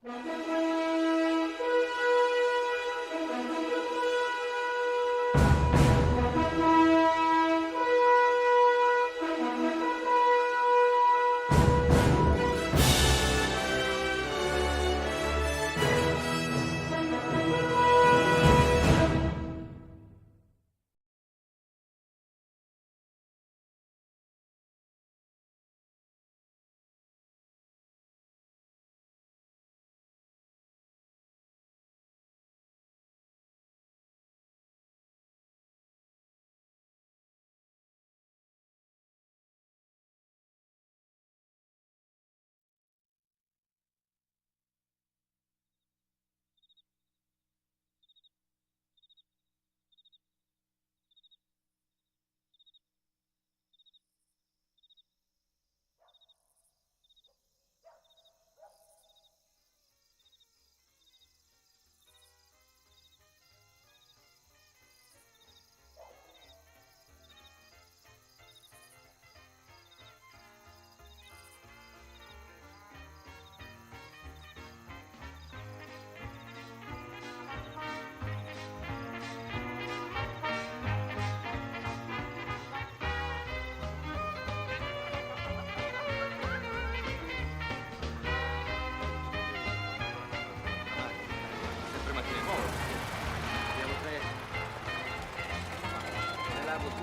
Due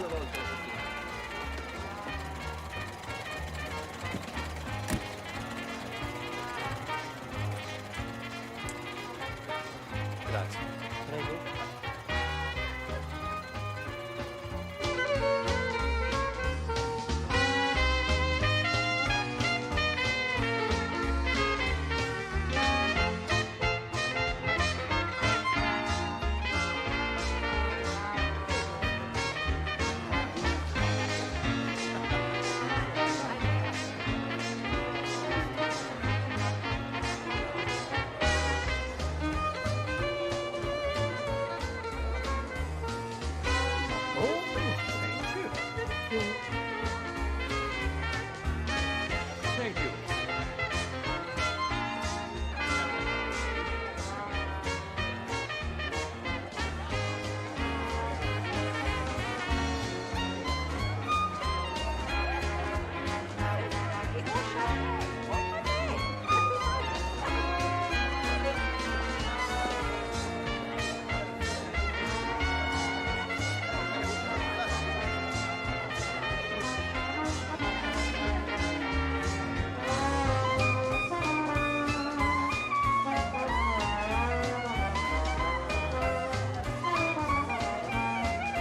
volte la settimana. Grazie. Prego. Thank you.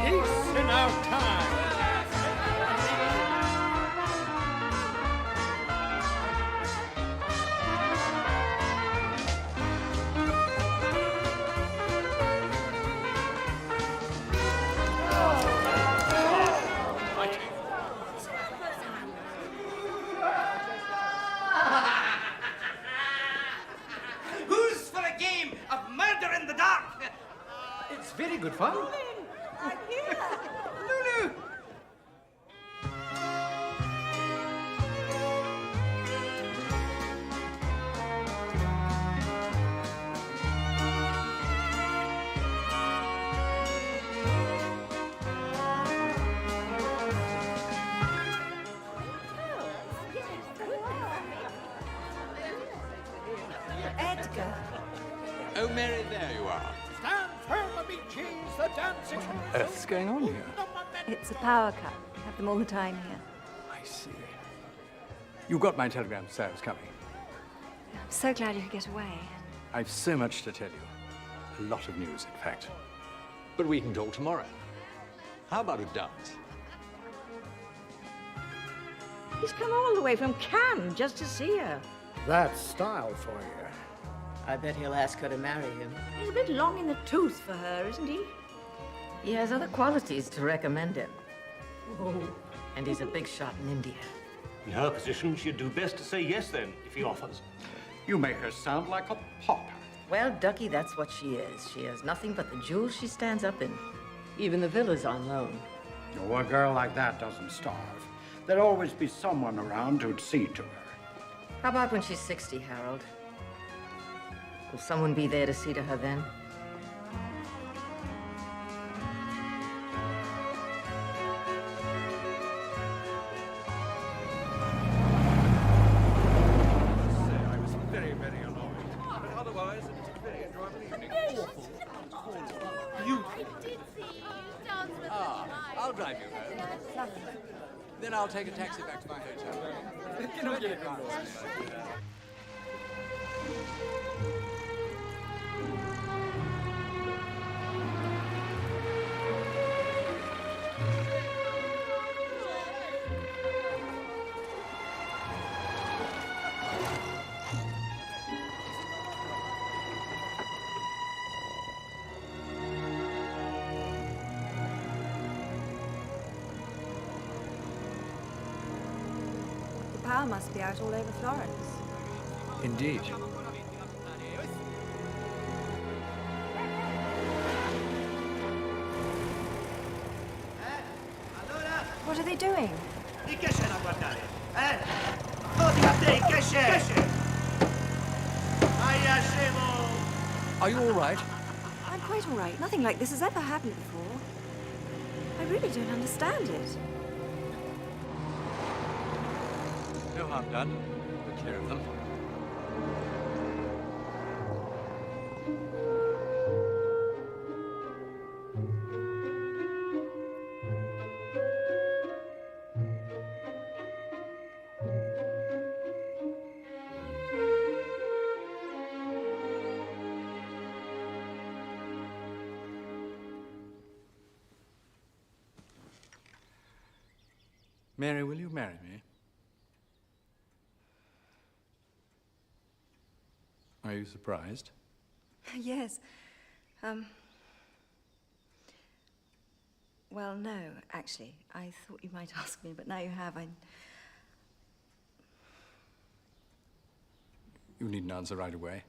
Peace in our time. Who's for a game of murder in the dark? It's very good fun. I'm here. Lulu. Edgar. Oh, Mary, there you are. Stand firm, amici. The dancing. What on earth's going on here? It's a power cut. We have them all the time here. I see. You got my telegram, sir, it's coming. I'm so glad you could get away. I've so much to tell you. A lot of news, in fact. But we can talk tomorrow. How about a dance? He's come all the way from Cannes just to see her. That's style for you. I bet he'll ask her to marry him. He's a bit long in the tooth for her, isn't he? He has other qualities to recommend him. Oh. And he's a big shot in India. In her position, she'd do best to say yes, then, if he offers. You make her sound like a pauper. Well, Ducky, that's what she is. She has nothing but the jewels she stands up in. Even the villa's on loan. No, a girl like that doesn't starve. There'll always be someone around who'd see to her. How about when she's 60, Harold? Will someone be there to see to her then? I was very, very annoyed. But otherwise, it was a very enjoyable evening. I'll drive you home. Then I'll take a taxi back to my hotel. The power must be out all over Florence. Indeed. What are they doing? Di che c'è da guardare? Voti a te, che c'è? Aia, scemo! Are you all right? I'm quite all right. Nothing like this has ever happened before. I really don't understand it. No harm done. We're clear of them. Mary, will you marry me? Are you surprised? Yes. Well, no, actually. I thought you might ask me, but now you have. You needn't answer right away.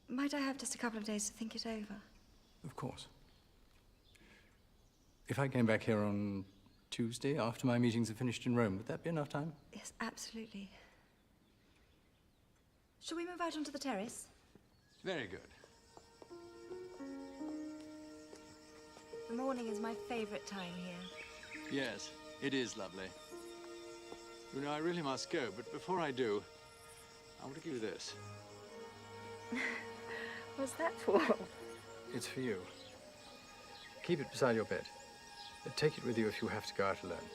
Might I have just a couple of days to think it over? Of course. If I came back here on Tuesday after my meetings are finished in Rome, would that be enough time? Yes, absolutely. Shall we move out onto the terrace? Very good. The morning is my favorite time here. Yes, it is lovely. You know, I really must go, but before I do, I want to give you this. What's that for? It's for you. Keep it beside your bed. Take it with you if you have to go out alone.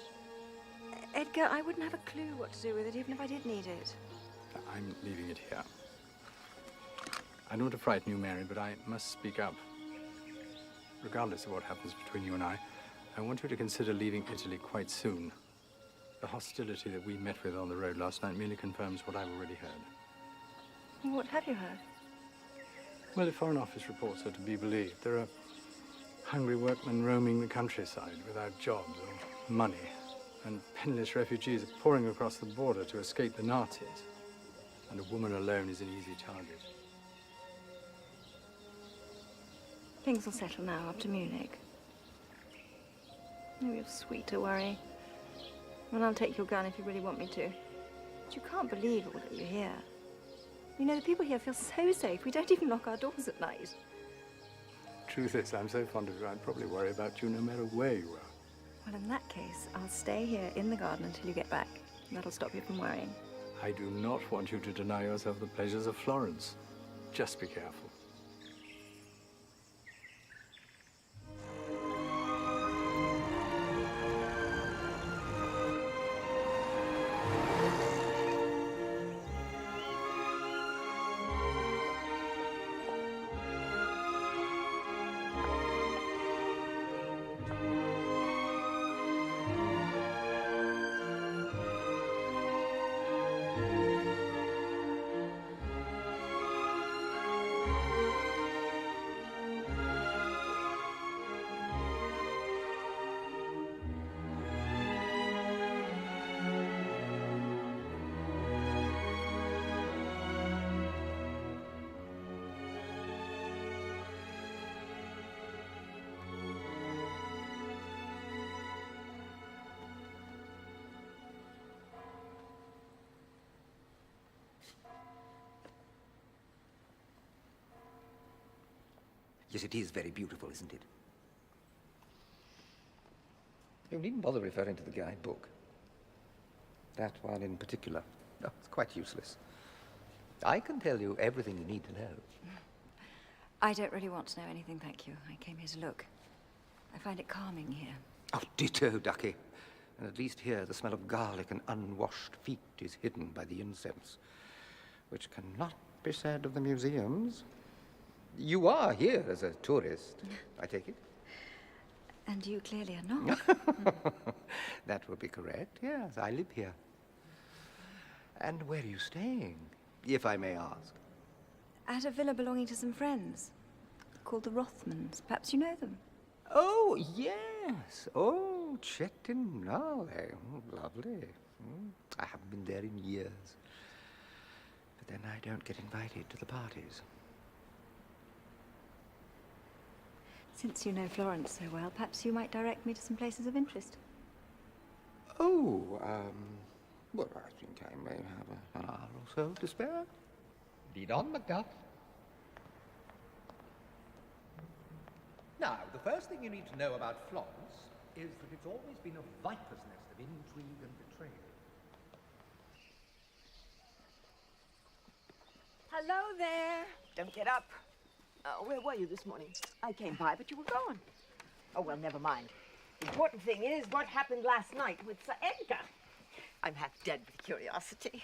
Edgar, I wouldn't have a clue what to do with it, even if I did need it. I'm leaving it here. I don't want to frighten you, Mary, but I must speak up. Regardless of what happens between you and I want you to consider leaving Italy quite soon. The hostility that we met with on the road last night merely confirms what I've already heard. What have you heard? Well, if Foreign Office reports are to be believed, there are hungry workmen roaming the countryside without jobs or money, and penniless refugees are pouring across the border to escape the Nazis. And a woman alone is an easy target. Things will settle now after Munich. Oh, you're sweet to worry. And I'll take your gun if you really want me to. But you can't believe all that you hear. You know, the people here feel so safe, we don't even lock our doors at night. Truth is, I'm so fond of you, I'd probably worry about you no matter where you are. Well, in that case, I'll stay here in the garden until you get back. That'll stop you from worrying. I do not want you to deny yourself the pleasures of Florence. Just be careful. Yes, it is very beautiful, isn't it? You needn't bother referring to the guidebook. That one in particular. No, it's quite useless. I can tell you everything you need to know. I don't really want to know anything, thank you. I came here to look. I find it calming here. Oh, ditto, Ducky. And at least here the smell of garlic and unwashed feet is hidden by the incense, which cannot be said of the museums. You are here as a tourist, I take it? And you clearly are not. That would be correct, yes. I live here. And where are you staying, if I may ask? At a villa belonging to some friends, called the Rothmans. Perhaps you know them. Oh, yes. Oh, Chettinale. Oh, lovely. I haven't been there in years. But then I don't get invited to the parties. Since you know Florence so well, perhaps you might direct me to some places of interest. Oh, well, I think I may have an hour or so to spare. Lead on, Macduff. Now, the first thing you need to know about Florence is that it's always been a viper's nest of intrigue and betrayal. Hello there. Don't get up. Where were you this morning? I came by, but you were gone. Oh, well, never mind. The important thing is what happened last night with Sir Edgar. I'm half dead with curiosity.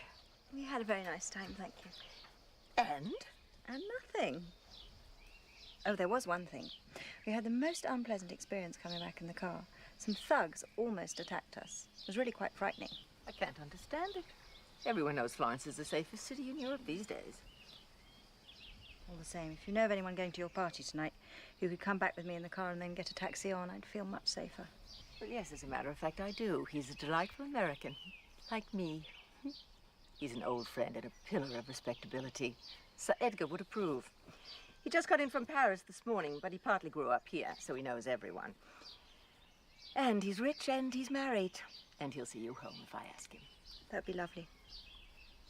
We had a very nice time, thank you. And? And nothing. Oh, there was one thing. We had the most unpleasant experience coming back in the car. Some thugs almost attacked us. It was really quite frightening. I can't understand it. Everyone knows Florence is the safest city in Europe these days. All the same, if you know of anyone going to your party tonight who could come back with me in the car and then get a taxi on, I'd feel much safer. Well, yes, as a matter of fact, I do. He's a delightful American, like me. He's an old friend and a pillar of respectability. Sir Edgar would approve. He just got in from Paris this morning, but he partly grew up here, so he knows everyone. And he's rich and he's married. And he'll see you home if I ask him. That'd be lovely.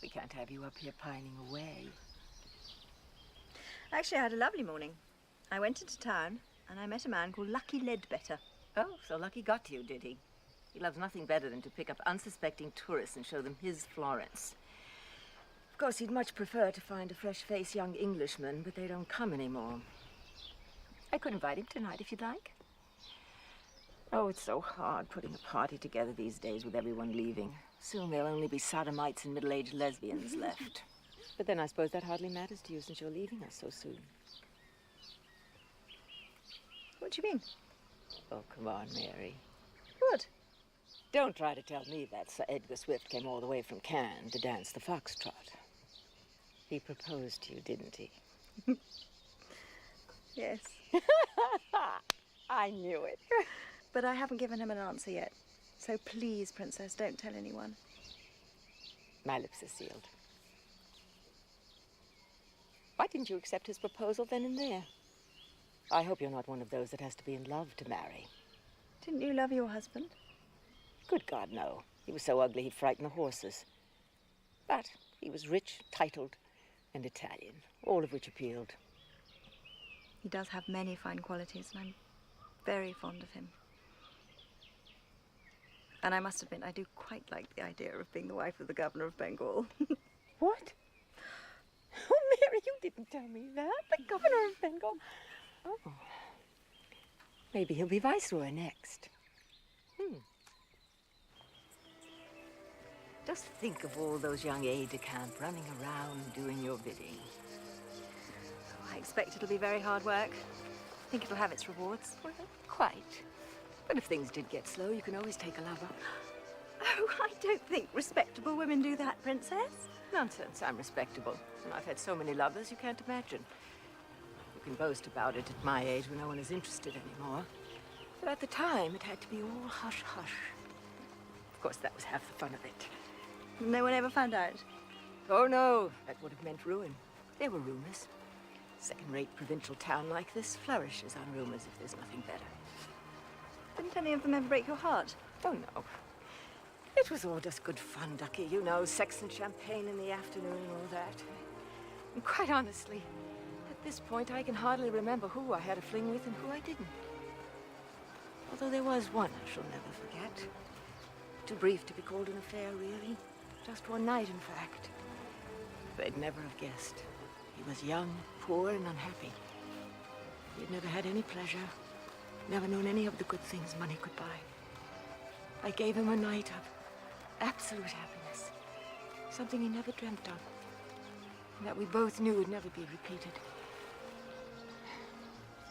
We can't have you up here pining away. Actually, I had a lovely morning. I went into town and I met a man called Lucky Ledbetter. Oh, so Lucky got you, did he? He loves nothing better than to pick up unsuspecting tourists and show them his Florence. Of course, he'd much prefer to find a fresh-faced young Englishman, but they don't come anymore. I could invite him tonight if you'd like. Oh, it's so hard putting a party together these days with everyone leaving. Soon there'll only be sodomites and middle-aged lesbians left. But then I suppose that hardly matters to you since you're leaving us so soon. What do you mean? Oh, come on, Mary. What? Don't try to tell me that Sir Edgar Swift came all the way from Cannes to dance the foxtrot. He proposed to you, didn't he? Yes. I knew it. But I haven't given him an answer yet. So please, Princess, don't tell anyone. My lips are sealed. Why didn't you accept his proposal then and there? I hope you're not one of those that has to be in love to marry. Didn't you love your husband? Good God, no. He was so ugly he'd frighten the horses. But he was rich, titled, and Italian, all of which appealed. He does have many fine qualities, and I'm very fond of him. And I must admit, I do quite like the idea of being the wife of the governor of Bengal. What? Oh, Mary, you didn't tell me that. The governor of Bengal. Oh. Maybe he'll be viceroy next. Just think of all those young aides-de-camp running around doing your bidding. I expect it'll be very hard work. I think it'll have its rewards. Well, quite. But if things did get slow, you can always take a lover. Oh, I don't think respectable women do that, Princess. Nonsense, I'm respectable. And I've had so many lovers you can't imagine. You can boast about it at my age when no one is interested anymore. But at the time, it had to be all hush-hush. Of course, that was half the fun of it. No one ever found out? Oh, no. That would have meant ruin. There were rumors. Second-rate provincial town like this flourishes on rumors if there's nothing better. Didn't any of them ever break your heart? Oh, no. It was all just good fun, Ducky. You know, sex and champagne in the afternoon and all that. And quite honestly, at this point, I can hardly remember who I had a fling with and who I didn't. Although there was one I shall never forget. Too brief to be called an affair, really. Just one night, in fact. But I'd never have guessed. He was young, poor, and unhappy. He'd never had any pleasure, never known any of the good things money could buy. I gave him a night of absolute happiness. Something he never dreamt of. And that we both knew would never be repeated.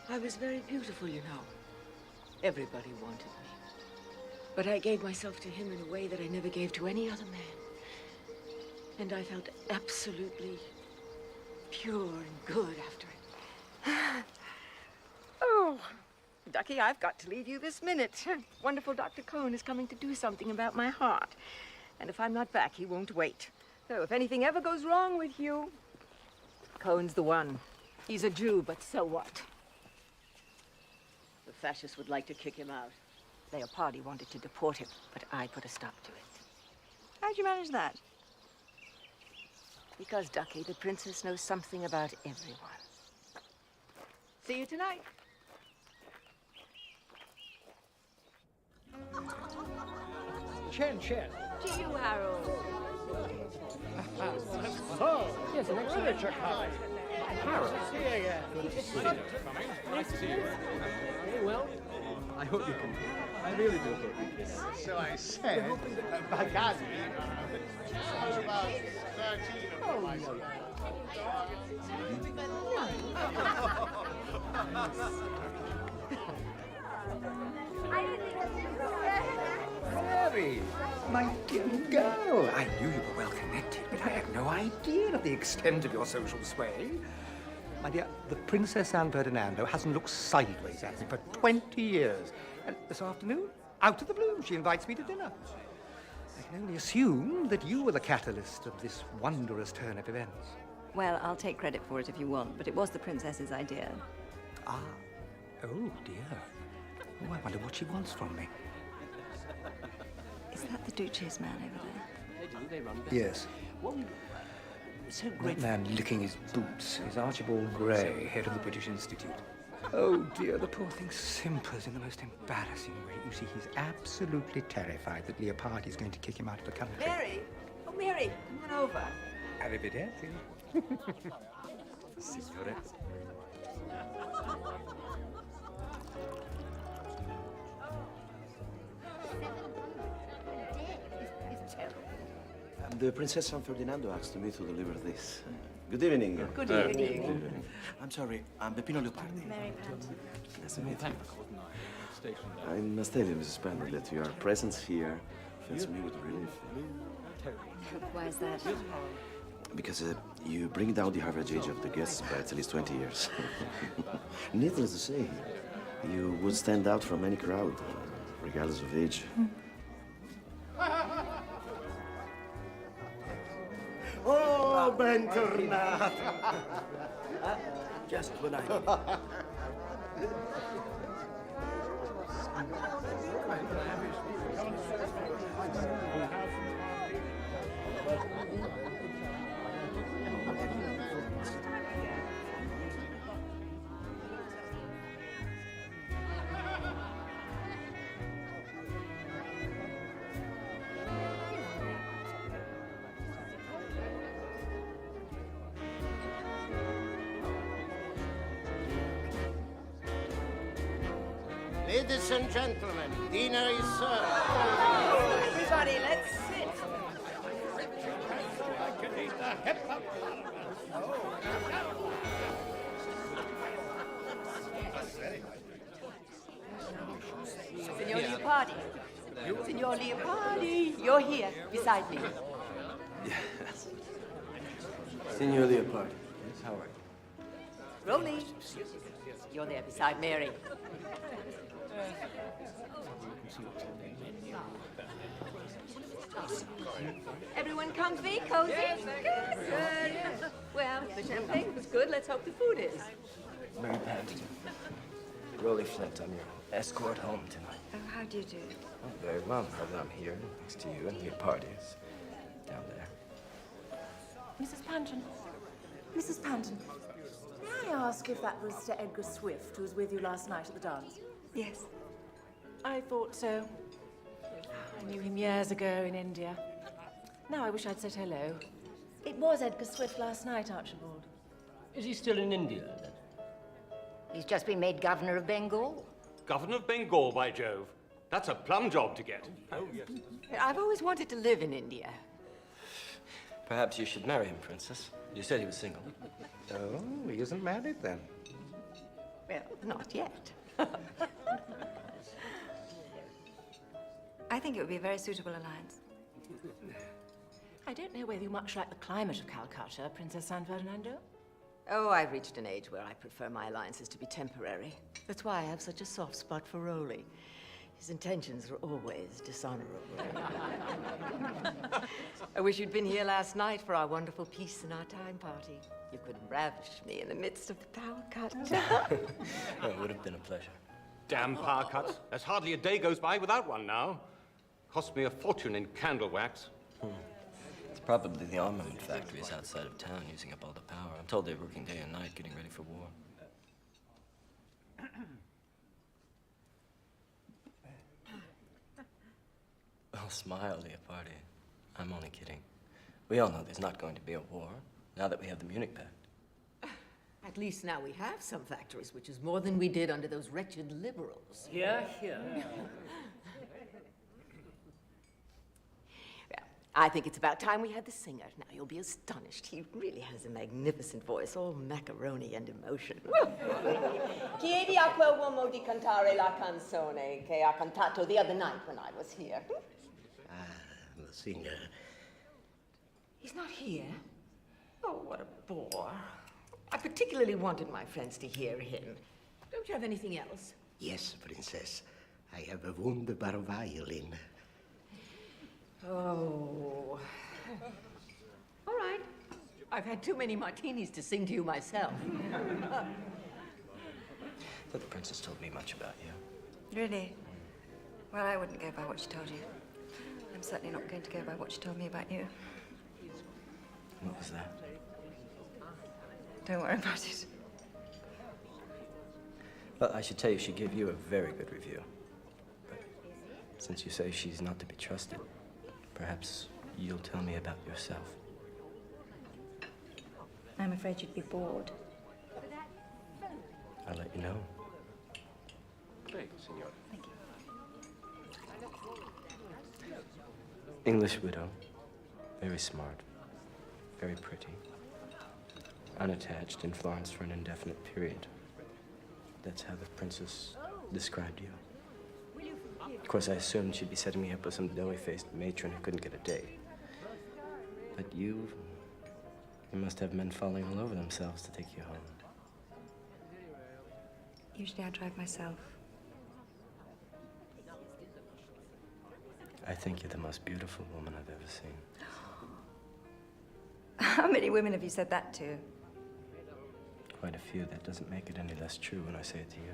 I was very beautiful, you know. Everybody wanted me. But I gave myself to him in a way that I never gave to any other man. And I felt absolutely pure and good after it. Oh, Ducky, I've got to leave you this minute. Wonderful Dr. Cohn is coming to do something about my heart. And if I'm not back, he won't wait. So if anything ever goes wrong with you, Cohen's the one. He's a Jew, but so what? The fascists would like to kick him out. Leopardi wanted to deport him, but I put a stop to it. How'd you manage that? Because, Ducky, the princess knows something about everyone. See you tonight. Chen. To you, Harold. Oh, yes, an literature copy. Harold. See you again. Nice to see you. Very well. I hope you can. I really do hope you can. So I said, Bagazi. How about 13 of them, I Mary, my dear girl, I knew you were well connected, but I had no idea of the extent of your social sway. My dear, the Princess San Ferdinando hasn't looked sideways at me for 20 years. And this afternoon, out of the blue, she invites me to dinner. I can only assume that you were the catalyst of this wondrous turn of events. Well, I'll take credit for it if you want, but it was the princess's idea. Ah, oh dear. Oh, I wonder what she wants from me. Is that the Duce's man over there? Yes. So That man licking his boots is Archibald Gray, head of the British Institute. Oh dear, the poor thing simpers in the most embarrassing way. You see, he's absolutely terrified that Leopardi is going to kick him out of the country. Mary! Oh, Mary, come on over. Arrivederci. Signore. The Princess San Ferdinando asked me to deliver this. Good evening. Good evening. I'm sorry, I'm Peppino Leopardi. Mary Panton. Nice to meet you. I must tell you, Mrs. Pandey, that your presence here fills me with relief. Why is that? Because you bring down the average age of the guests by at least 20 years. Needless to say, you would stand out from any crowd, regardless of age. Oh, bentornato. Just when I... Ladies and gentlemen, dinner is served. Everybody, let's sit. Signor Leopardi. Signor Leopardi, you're here, beside me. Yes. Signor Leopardi. Yes, how are you? Rolly, you're there beside Mary. Everyone comfy, cozy? Good. Well, the champagne was good. Let's hope the food is. Mary Panton. Rolly Flint, I'm your escort home tonight. Oh, how do you do? Oh, very well. Now that I'm here next to you and Leopardi is down there. Mrs. Panton, Mrs. Panton, may I ask if that was Sir Edgar Swift who was with you last night at the dance? Yes. I thought so. I knew him years ago in India. Now I wish I'd said hello. It was Edgar Swift last night, Archibald. Is he still in India, then? He's just been made governor of Bengal. Governor of Bengal, by Jove. That's a plum job to get. Oh, yes. I've always wanted to live in India. Perhaps you should marry him, Princess. You said he was single. Oh, he isn't married then. Well, not yet. I think it would be a very suitable alliance. I don't know whether you much like the climate of Calcutta, Princess San Ferdinando. Oh, I've reached an age where I prefer my alliances to be temporary. That's why I have such a soft spot for Rowley. His intentions are always dishonorable. I wish you'd been here last night for our wonderful peace and our time party. You could ravish me in the midst of the power cut. Oh, it would have been a pleasure. Damn power cuts. There's hardly a day goes by without one now. Cost me a fortune in candle wax. It's probably the armament factories outside of town using up all the power. I'm told they're working day and night getting ready for war. Oh, smile, Leopardi. I'm only kidding. We all know there's not going to be a war, now that we have the Munich Pact. At least now we have some factories, which is more than we did under those wretched liberals. Here, here. I think it's about time we had the singer. Now, you'll be astonished. He really has a magnificent voice, all macaroni and emotion. Chiedi a quel uomo di cantare la canzone che ha cantato the other night when I was here. The singer. He's not here? Oh, what a bore. I particularly wanted my friends to hear him. Don't you have anything else? Yes, Princess. I have a wunderbar violin. Oh. All right. I've had too many martinis to sing to you myself. But the princess told me much about you. Really? Well, I wouldn't go by what she told you. I'm certainly not going to go by what she told me about you. What was that? Don't worry about it. Well, I should tell you, she gave you a very good review. But since you say she's not to be trusted, perhaps you'll tell me about yourself. I'm afraid you'd be bored. I'll let you know. Thank you, Signor. Thank you. English widow. Very smart. Very pretty. Unattached in Florence for an indefinite period. That's how the princess described you. Of course, I assumed she'd be setting me up with some doughy-faced matron who couldn't get a date. But you must have men falling all over themselves to take you home. Usually I drive myself. I think you're the most beautiful woman I've ever seen. How many women have you said that to? Quite a few. That doesn't make it any less true when I say it to you.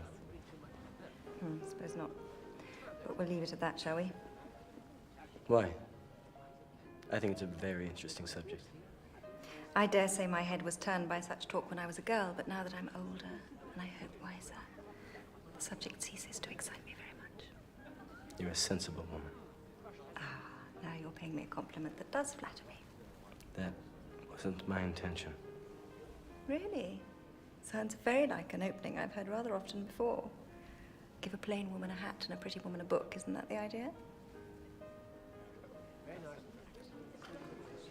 I suppose not. But we'll leave it at that, shall we? Why? I think it's a very interesting subject. I dare say my head was turned by such talk when I was a girl, but now that I'm older, and I hope wiser, the subject ceases to excite me very much. You're a sensible woman. Now you're paying me a compliment that does flatter me. That wasn't my intention. Really? Sounds very like an opening I've heard rather often before. Give a plain woman a hat and a pretty woman a book. Isn't that the idea?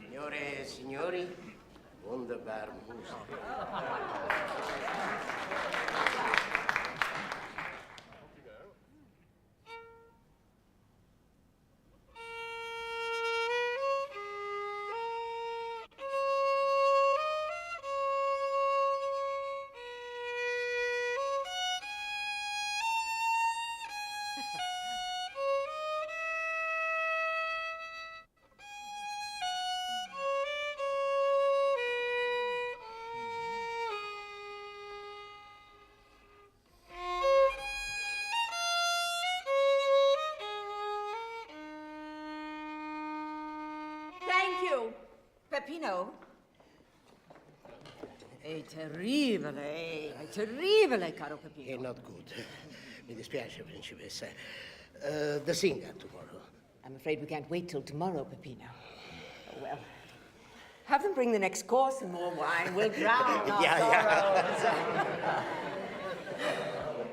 Signore e signori, wunderbar music. Thank you, Peppino. È terribile, caro Peppino. È not good. Mi dispiace, principessa. The singer tomorrow. I'm afraid we can't wait till tomorrow, Peppino. Oh, well. Have them bring the next course and more wine. We'll drown our sorrows.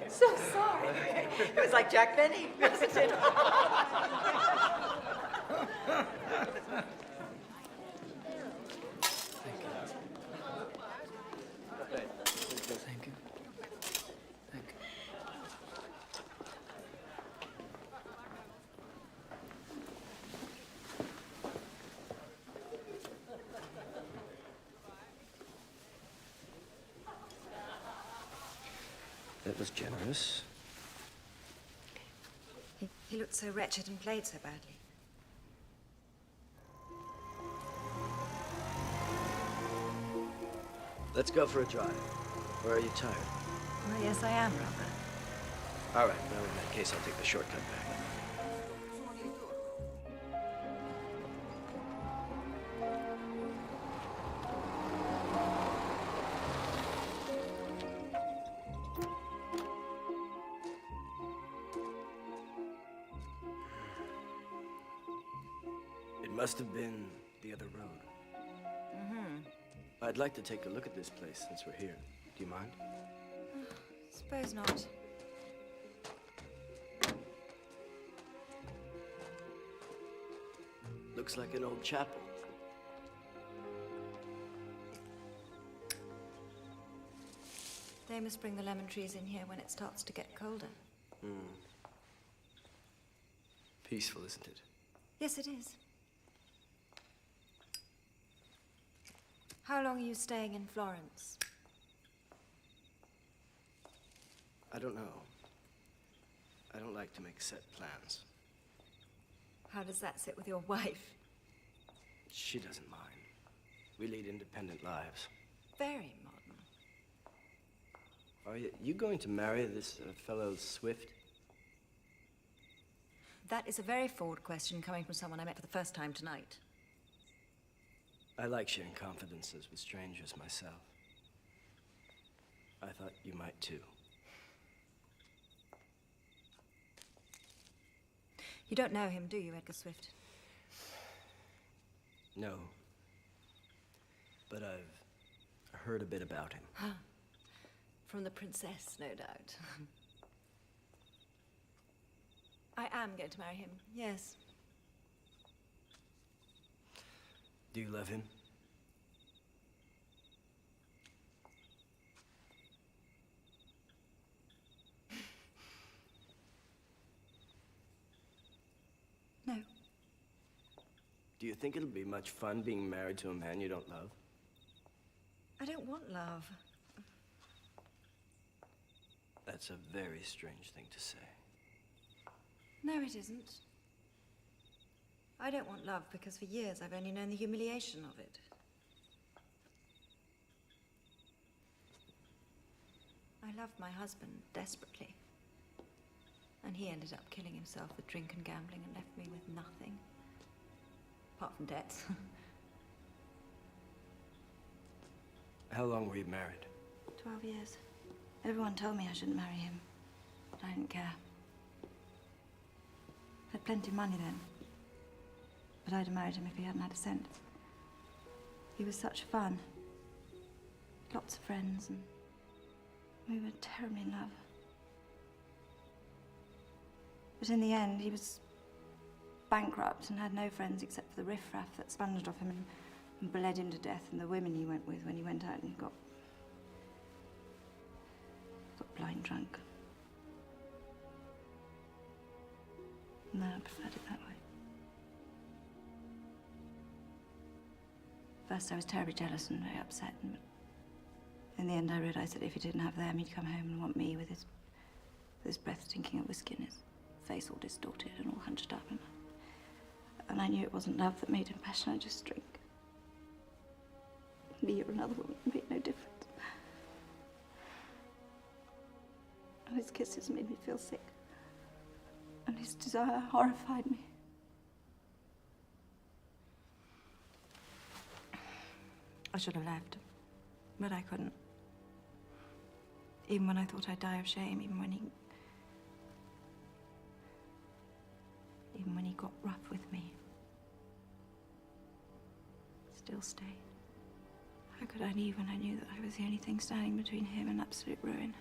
So sorry. It was like Jack Benny, wasn't it? Thank you. Thank you. That was generous. He looked so wretched and played so badly. Let's go for a drive. Or are you tired? Well, yes, I am, rather. All right, well, in that case, I'll take the shortcut back. It must have been the other road. Mm-hmm. I'd like to take a look at this place since we're here. Do you mind? Suppose not. Looks like an old chapel. They must bring the lemon trees in here when it starts to get colder. Peaceful, isn't it? Yes, it is. How long are you staying in Florence? I don't know. I don't like to make set plans. How does that sit with your wife? She doesn't mind. We lead independent lives. Very modern. Are you going to marry this fellow Swift? That is a very forward question coming from someone I met for the first time tonight. I like sharing confidences with strangers myself. I thought you might too. You don't know him, do you, Edgar Swift? No. But I've heard a bit about him. From the princess, no doubt. I am going to marry him, yes. Do you love him? No. Do you think it'll be much fun being married to a man you don't love? I don't want love. That's a very strange thing to say. No, it isn't. I don't want love because for years I've only known the humiliation of it. I loved my husband desperately. And he ended up killing himself with drink and gambling and left me with nothing. Apart from debts. How long were you married? 12 years. Everyone told me I shouldn't marry him. But I didn't care. I had plenty of money then. But I'd have married him if he hadn't had a cent. He was such fun. Lots of friends, and we were terribly in love. But in the end, he was bankrupt and had no friends except for the riffraff that sponged off him and bled him to death, and the women he went with when he went out and got blind drunk. No, I preferred it that way. First, I was terribly jealous and very upset, and in the end, I realized that if he didn't have them, he'd come home and want me with his breath stinking of whiskey and his face all distorted and all hunched up. And I knew it wasn't love that made him passionate, just drink. Me or another woman made no difference. And his kisses made me feel sick. And his desire horrified me. I should have left. But I couldn't. Even when I thought I'd die of shame, even when he got rough with me. Still stayed. How could I leave when I knew that I was the only thing standing between him and absolute ruin?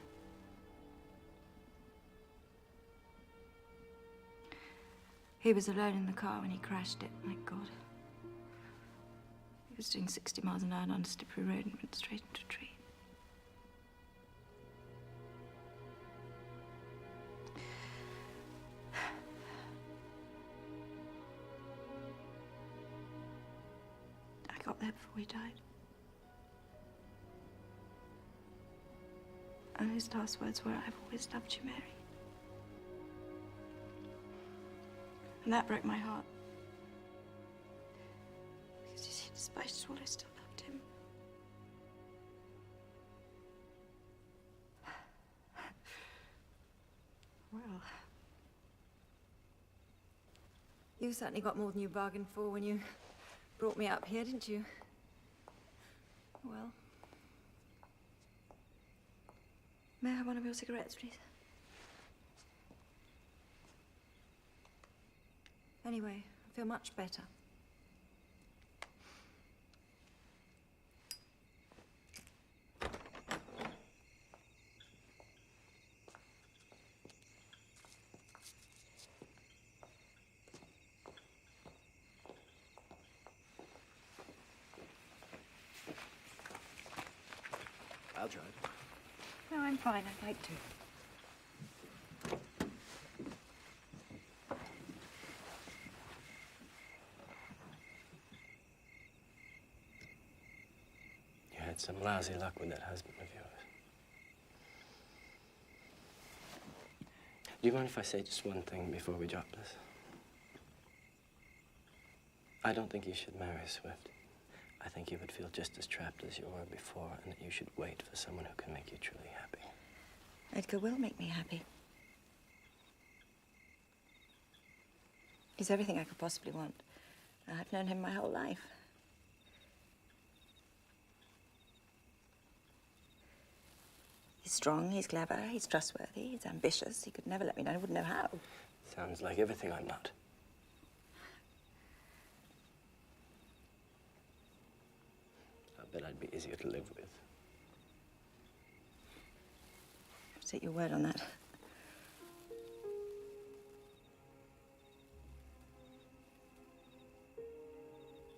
He was alone in the car when he crashed it, my God. He was doing 60 miles an hour on a slippery road and went straight into a tree. I got there before he died. And his last words were, "I've always loved you, Mary." And that broke my heart. Because you see, despite it all, I still loved him. Well, you certainly got more than you bargained for when you brought me up here, didn't you? Well, may I have one of your cigarettes, please? Anyway, I feel much better. I'll try it. No, I'm fine. I'd like to. You had some lousy luck with that husband of yours. Do you mind if I say just one thing before we drop this? I don't think you should marry Swift. I think you would feel just as trapped as you were before, and that you should wait for someone who can make you truly happy. Edgar will make me happy. He's everything I could possibly want. I've known him my whole life. He's strong, he's clever, he's trustworthy, he's ambitious. He could never let me down. He wouldn't know how. Sounds like everything I'm not. I bet I'd be easier to live with. I'll take your word on that.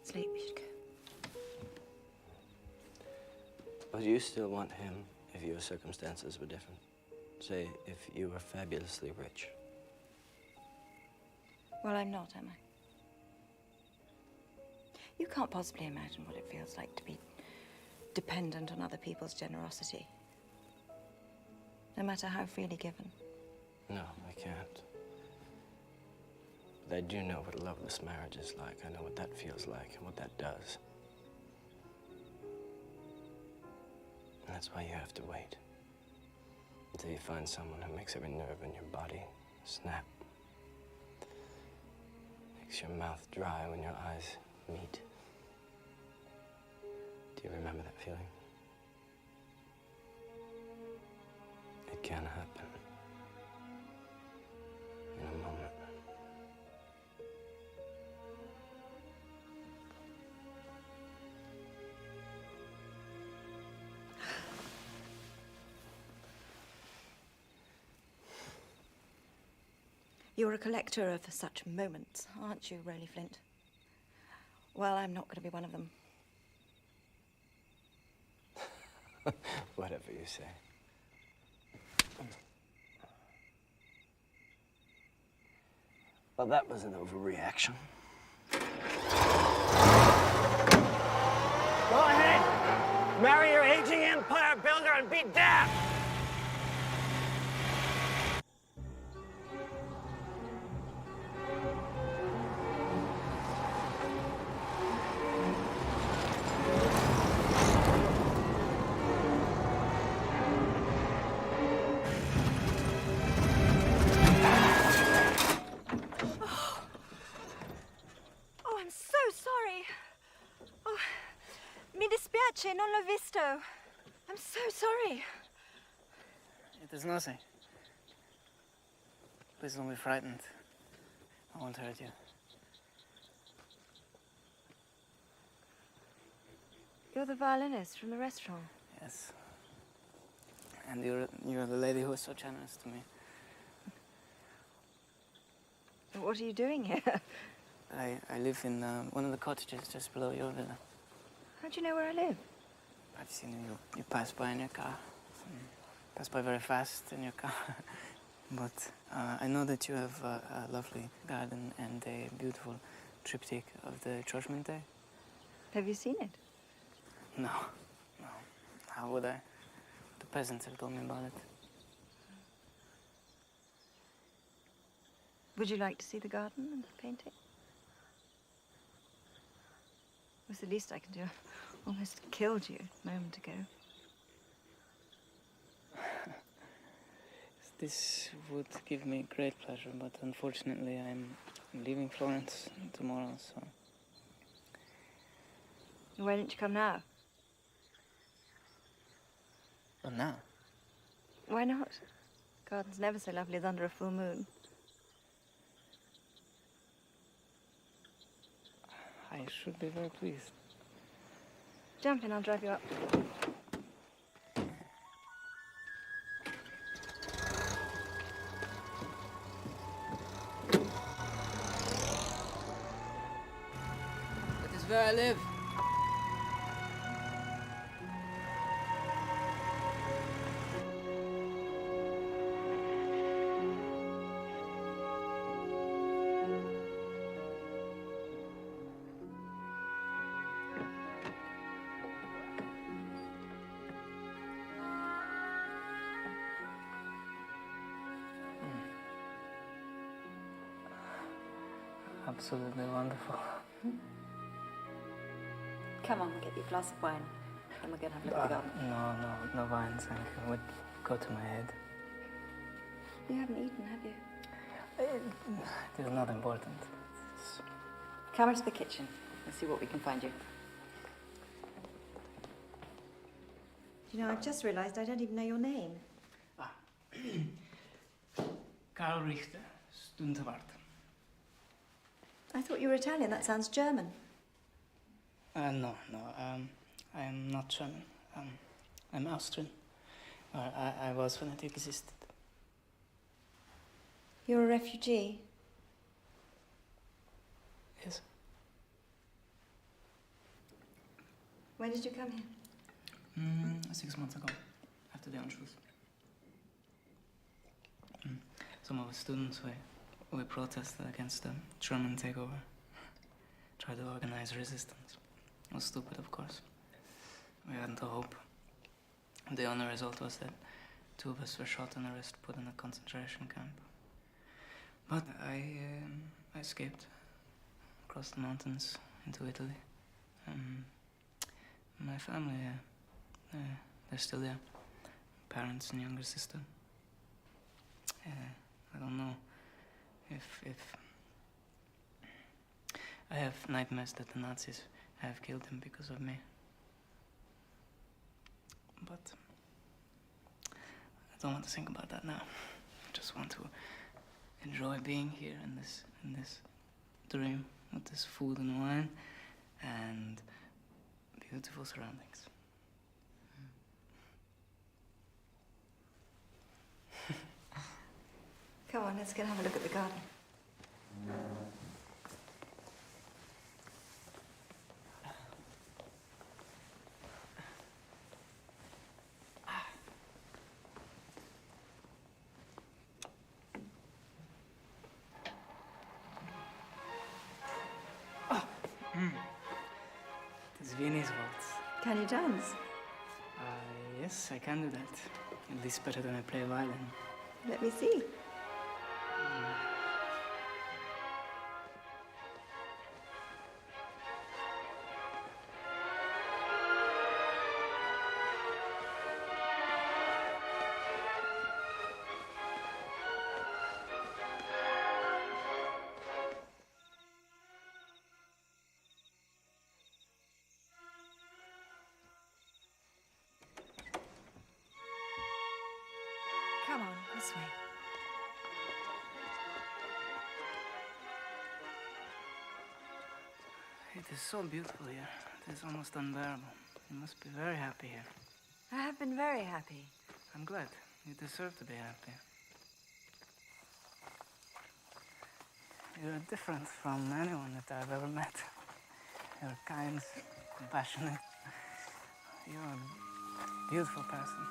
Sleep, we should go. Would you still want him if your circumstances were different? Say, if you were fabulously rich. Well, I'm not, am I? You can't possibly imagine what it feels like to be dependent on other people's generosity. No matter how freely given. No, I can't. But I do know what a loveless marriage is like. I know what that feels like and what that does. And that's why you have to wait. Until you find someone who makes every nerve in your body snap. Makes your mouth dry when your eyes meet. Do you remember that feeling? It can happen. In a moment. You're a collector of such moments, aren't you, Rowley Flint? Well, I'm not going to be one of them. Whatever you say. Well, that was an overreaction. Go ahead! Marry your aging empire builder and be damned! Oh, I'm so sorry. Oh, mi dispiace, non l'ho visto. I'm so sorry. It is nothing. Please don't be frightened. I won't hurt you. You're the violinist from the restaurant. Yes. And you're the lady who was so generous to me. What are you doing here? I live in one of the cottages just below your villa. How do you know where I live? I've seen you pass by in your car. Pass by very fast in your car. But I know that you have a lovely garden and a beautiful triptych of the Church Minté. Have you seen it? No. How would I? The peasants have told me about it. Would you like to see the garden and the painting? It was the least I can do. I almost killed you a moment ago. This would give me great pleasure, but unfortunately I'm leaving Florence tomorrow, so... Why didn't you come now? Well, now? Why not? Garden's never so lovely as under a full moon. I should be very pleased. Jump in, I'll drive you up. That is where I live. Absolutely wonderful. Come on, get you a glass of wine. Then we're going to have a look at the garden. No wine, thank you. Would go to my head. You haven't eaten, have you? It is not important. Come into the kitchen. Let's see what we can find you. You know, I've just realised I don't even know your name. Karl Richter, Stundewart. I thought you were Italian. That sounds German. No. I am not German. I'm Austrian. I was when it existed. You're a refugee? Yes. When did you come here? 6 months ago, after the Anschluss. Some of the students, we protested against the German takeover. Tried to organize resistance. It was stupid, of course. We hadn't a hope. The only result was that 2 of us were shot and the rest put in a concentration camp. But I escaped across the mountains into Italy. My family, they're still there. Parents and younger sister. I don't know if I have nightmares that the Nazis have killed him because of me. But I don't want to think about that now. I just want to enjoy being here in this dream with this food and wine and beautiful surroundings. Come on, let's go and have a look at the garden. It is Viennese waltz. Can you dance? Yes, I can do that. At least better than I play violin. Let me see. This way. It is so beautiful here. It is almost unbearable. You must be very happy here. I have been very happy. I'm glad. You deserve to be happy. You're different from anyone that I've ever met. You're kind, compassionate. You're a beautiful person.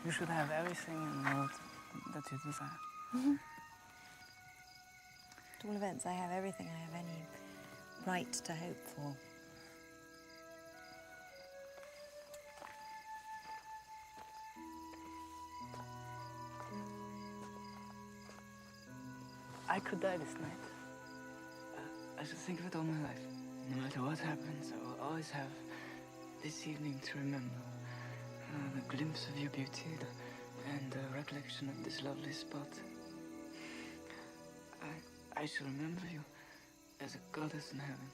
You should have everything in the world that you desire. At all events, I have everything I have any right to hope for. I could die this night. I should think of it all my life. No matter what happens, I will always have this evening to remember. The glimpse of your beauty and the recollection of this lovely spot. I shall remember you as a goddess in heaven.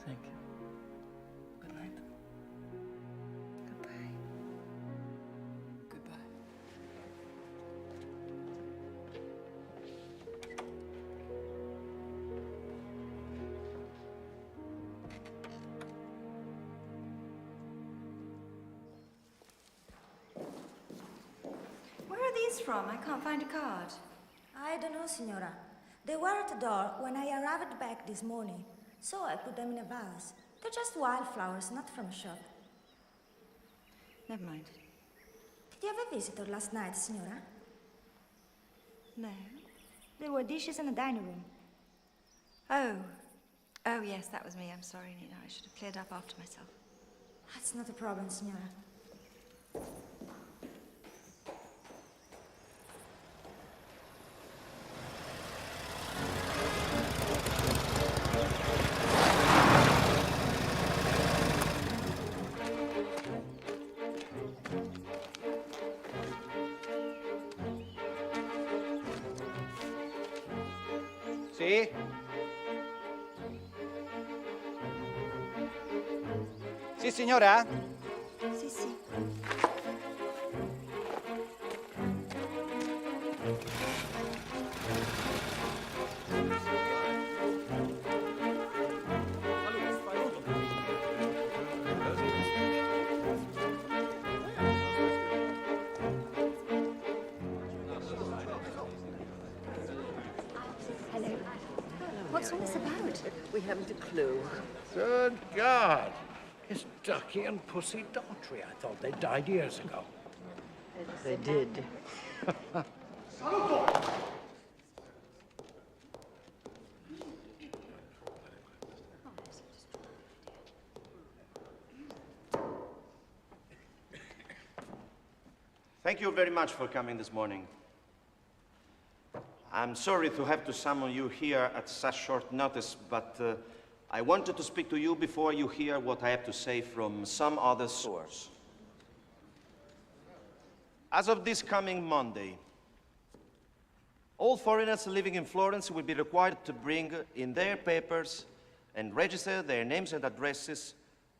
Thank you. Good night. Goodbye. Goodbye. Where are these from? I can't find a card. I don't know, Signora. They were at the door when I arrived back this morning, so I put them in a vase. They're just wildflowers, not from a shop. Never mind. Did you have a visitor last night, Signora? No. There were dishes in the dining room. Oh. Oh, yes, that was me. I'm sorry, Nina. I should have cleared up after myself. That's not a problem, Signora. Sì? Sì, signora? Sì, sì. Hello. What's all this about? We haven't a clue. Good God. It's Ducky and Pussy Daughtry. I thought they died years ago. They did. Thank you very much for coming this morning. I'm sorry to have to summon you here at such short notice, but I wanted to speak to you before you hear what I have to say from some other source. As of this coming Monday, all foreigners living in Florence will be required to bring in their papers and register their names and addresses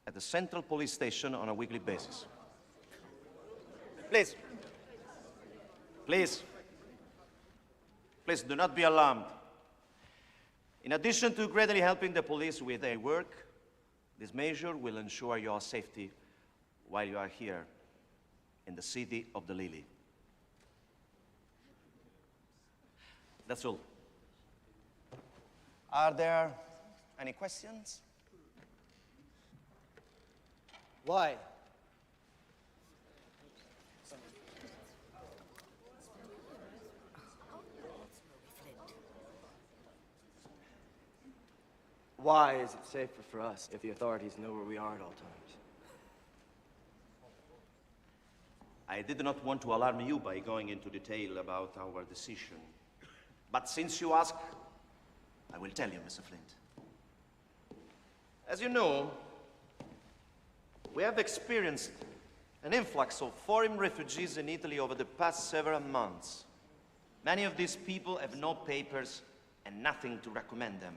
at the central police station on a weekly basis. Please. Please. Please do not be alarmed. In addition to greatly helping the police with their work, this measure will ensure your safety while you are here in the City of the Lily. That's all. Are there any questions? Why? Why is it safer for us if the authorities know where we are at all times? I did not want to alarm you by going into detail about our decision. But since you ask, I will tell you, Mr. Flint. As you know, we have experienced an influx of foreign refugees in Italy over the past several months. Many of these people have no papers and nothing to recommend them.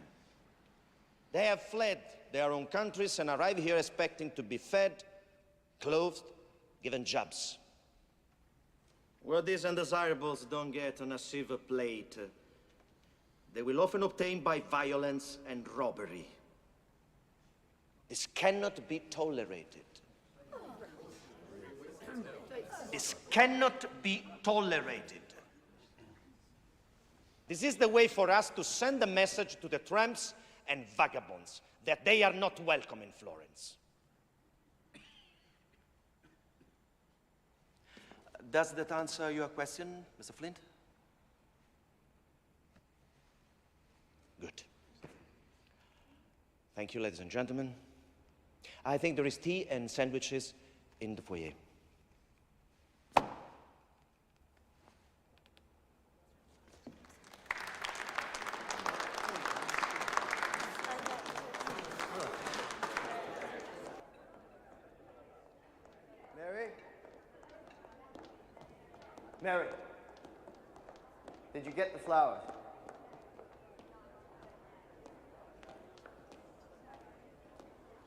They have fled their own countries and arrive here expecting to be fed, clothed, given jobs. Where these undesirables don't get on a silver plate, they will often obtain by violence and robbery. This cannot be tolerated. This cannot be tolerated. This is the way for us to send a message to the tramps and vagabonds that they are not welcome in Florence. Does that answer your question, Mr. Flint? Good. Thank you, ladies and gentlemen. I think there is tea and sandwiches in the foyer. Mary, did you get the flowers?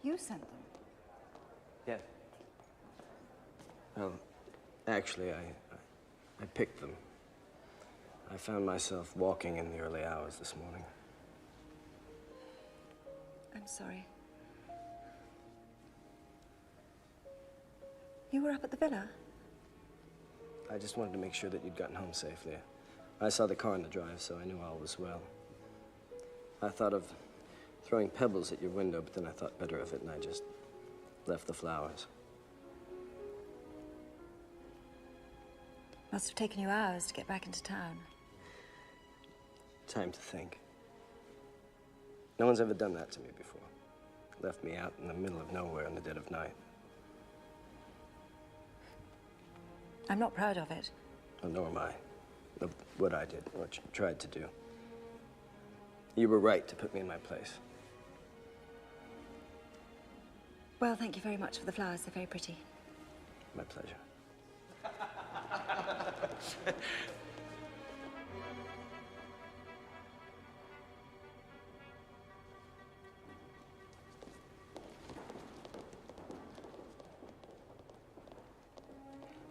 You sent them? Yes. Well, actually, I picked them. I found myself walking in the early hours this morning. I'm sorry. You were up at the villa? I just wanted to make sure that you'd gotten home safely. I saw the car in the drive, so I knew all was well. I thought of throwing pebbles at your window, but then I thought better of it, and I just left the flowers. Must have taken you hours to get back into town. Time to think. No one's ever done that to me before. Left me out in the middle of nowhere in the dead of night. I'm not proud of it. Well, nor am I. Of what I did, what you tried to do. You were right to put me in my place. Well, thank you very much for the flowers. They're very pretty. My pleasure.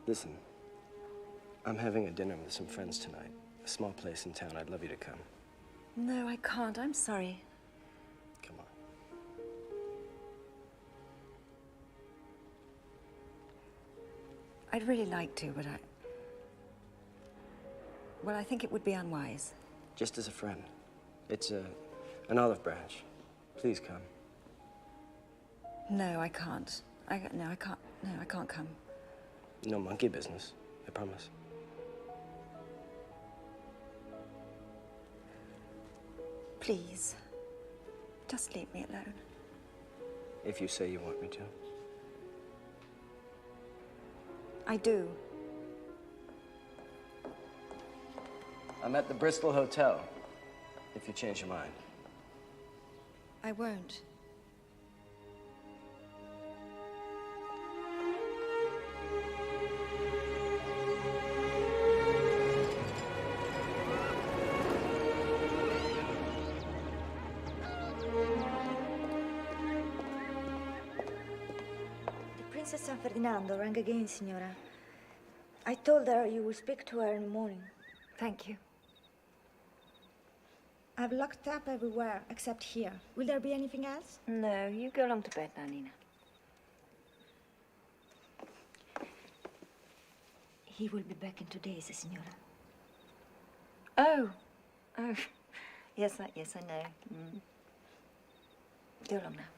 Listen, I'm having a dinner with some friends tonight. A small place in town. I'd love you to come. No, I can't. I'm sorry. Come on. I'd really like to, but well, I think it would be unwise. Just as a friend. It's an olive branch. Please come. No, I can't. No, I can't. No, I can't come. No monkey business, I promise. Please, just leave me alone. If you say you want me to. I do. I'm at the Bristol Hotel, if you change your mind. I won't. Princess San Ferdinando rang again, Signora. I told her you will speak to her in the morning. Thank you. I've locked up everywhere except here. Will there be anything else? No, you go along to bed now, Nina. He will be back in 2 days, signora. Oh. Yes, I know. Go along now.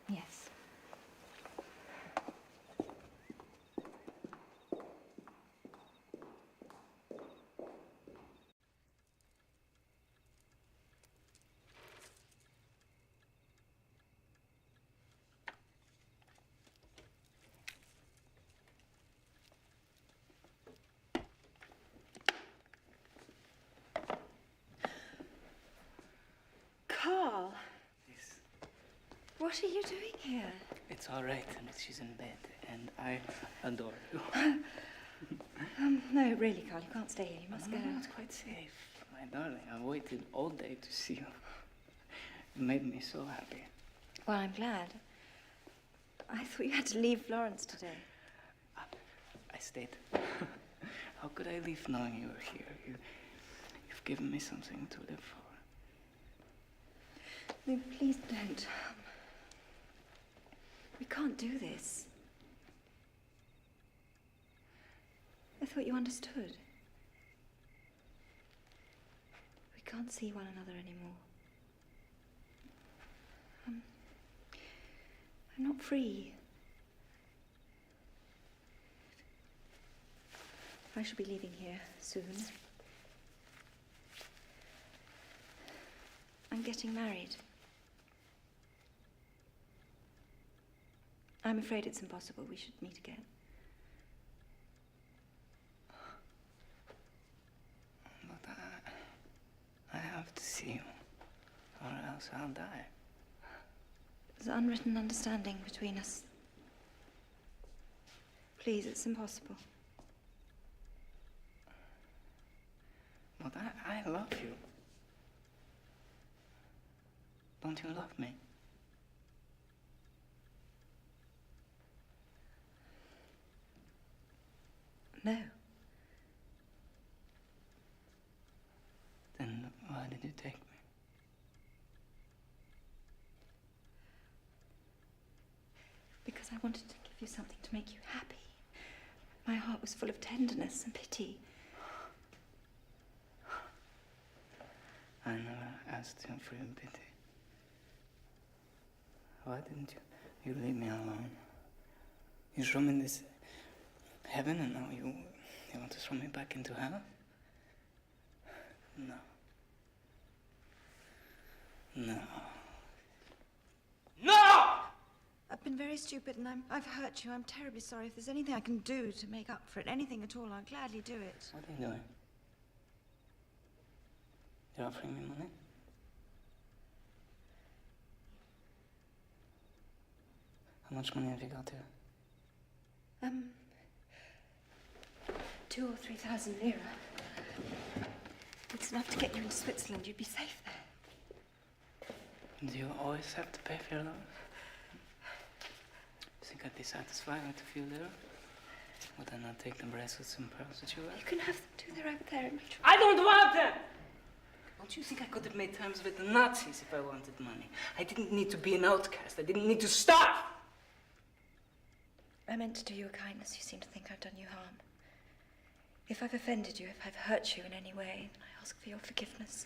Yes. Carl, Yes, what are you doing here? it's all right, and she's in bed, and I adore you. No, really, Carl, you can't stay here. You must go. No, it's quite safe. My darling, I waited all day to see you. It made me so happy. Well, I'm glad. I thought you had to leave Florence today. I stayed. How could I leave knowing you were here? You've given me something to live for. No, please don't. We can't do this. I thought you understood. We can't see one another anymore. I'm not free. I shall be leaving here soon. I'm getting married. I'm afraid it's impossible. We should meet again. But I have to see you, or else I'll die. There's an unwritten understanding between us. Please, it's impossible. But I love you. Don't you love me? No. Then why did you take me? Because I wanted to give you something to make you happy. My heart was full of tenderness and pity. I never asked you for your pity. Why didn't you leave me alone? You threw me in this heaven, and now you want to throw me back into hell? No. No. No! I've been very stupid and I've hurt you. I'm terribly sorry. If there's anything I can do to make up for it, anything at all, I'll gladly do it. What are you doing? You're offering me money? How much money have you got here? 2,000 or 3,000 lira. It's enough to get you into Switzerland. You'd be safe there. Do you always have to pay for your love? You think I'd be satisfied with a few lira? Would I not take the bracelets and pearls that you wear? You can have them too. They're over there in my trunk. I don't want them! Don't you think I could have made terms with the Nazis if I wanted money? I didn't need to be an outcast. I didn't need to starve! I meant to do you a kindness. You seem to think I've done you harm. If I've offended you, if I've hurt you in any way, then I ask for your forgiveness.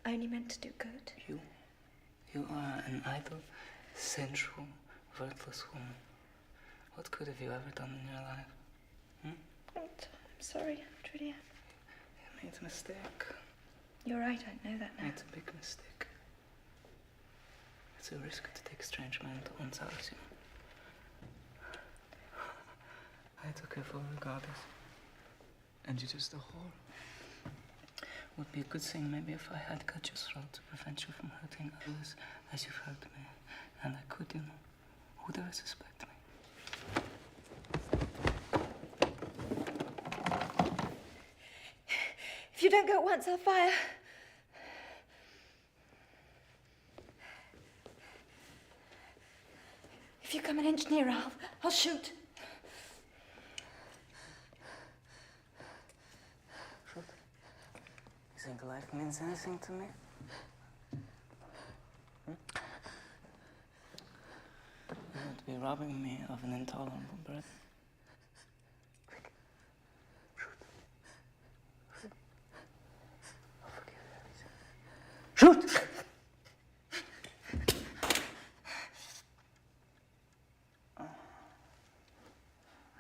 I only meant to do good. You are an idle, sensual, worthless woman. What good have you ever done in your life? I'm sorry, I truly am. You made a mistake. You're right, I know that now. Made a big mistake. It's a risk to take a strange man to one's house, you know. I took her for a goddess. And you're just a whore. Would be a good thing maybe if I had cut your throat to prevent you from hurting others as you've hurt me. And I could, you know. Who'd ever suspect me? If you don't go at once, I'll fire. If you come an inch nearer, I'll shoot. You think life means anything to me? You would be robbing me of an intolerable breath. Shoot!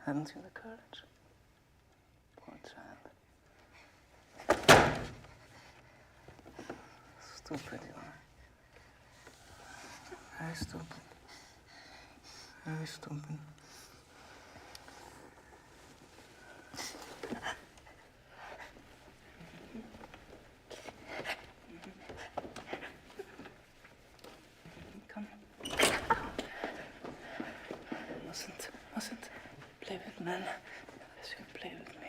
Haven't you the courage? Poor child. Stupid you are. Very stupid. Very stupid. Come. Mustn't play with men as you play with me.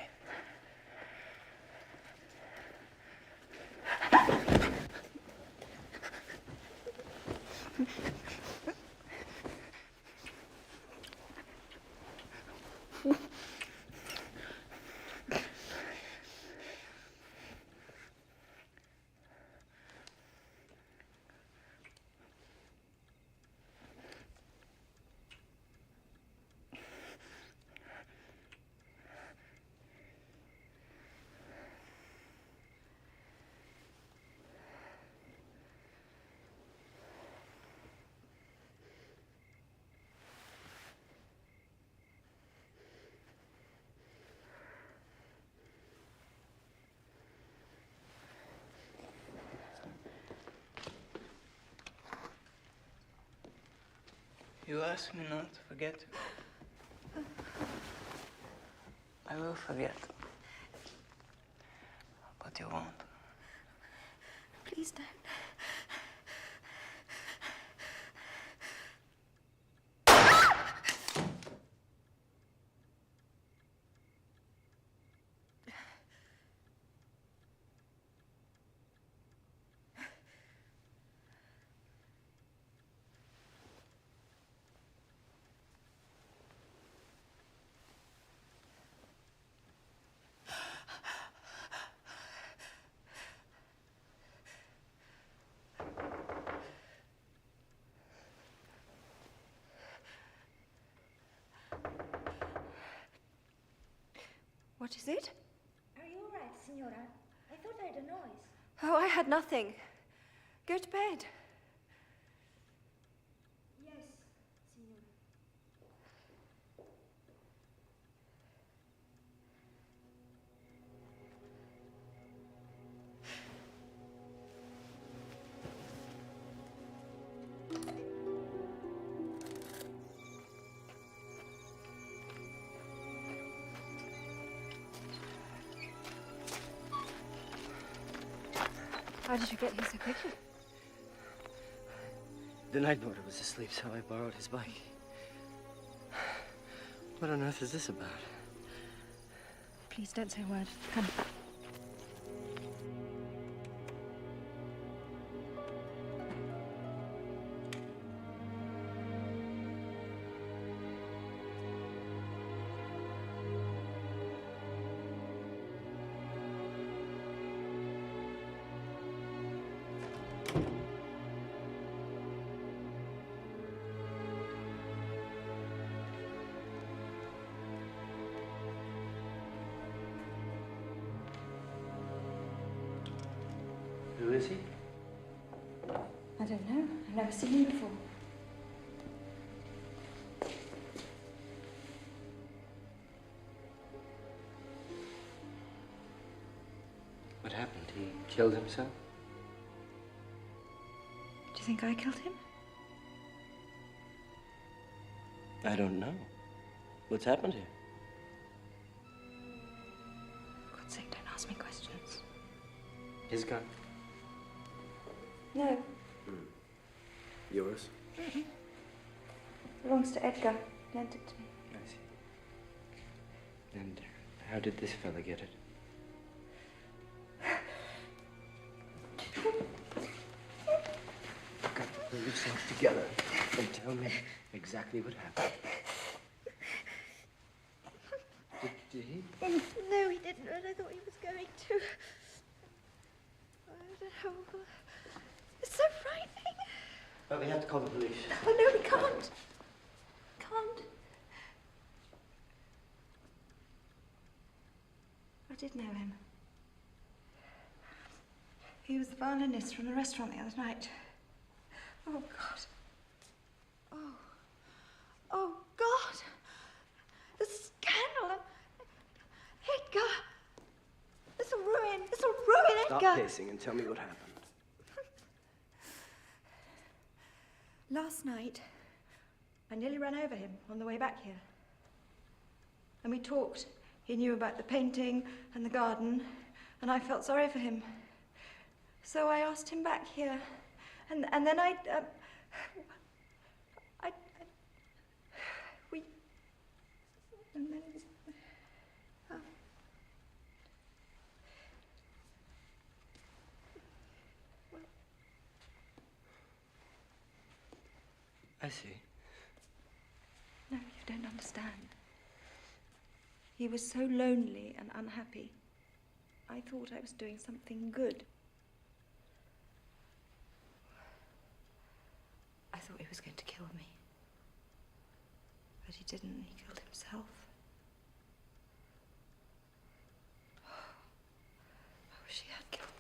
You asked me not to forget. I will forget. But you won't. Please don't. What is it? Are you all right, Signora? I thought I heard a noise. Oh, I had nothing. Go to bed. Yes, Signora. How did you get here so quickly? The night porter was asleep, so I borrowed his bike. What on earth is this about? Please don't say a word. Come. Who is he? I don't know. I've never seen him before. What happened? He killed himself? Do you think I killed him? I don't know. What's happened here? For God's sake, don't ask me questions. His gun? No. Yours? Belongs to Edgar. Lent it to me. I see. And how did this fella get it? Pull yourself together and tell me exactly what happened. Did he? No, he didn't, and I thought he was going to. Oh, it's so frightening. But we have to call the police. Oh, no, we can't. Can't. I did know him. He was the violinist from the restaurant the other night. Oh, God. Oh. Oh, God. The scandal. Edgar. This'll ruin Edgar. Stop pacing and tell me what happened. Last night, I nearly ran over him on the way back here. And we talked. He knew about the painting and the garden, and I felt sorry for him. So I asked him back here, and then and then, I see. No, you don't understand. He was so lonely and unhappy. I thought I was doing something good. I thought he was going to kill me. But he didn't. He killed himself. I wish he had killed me.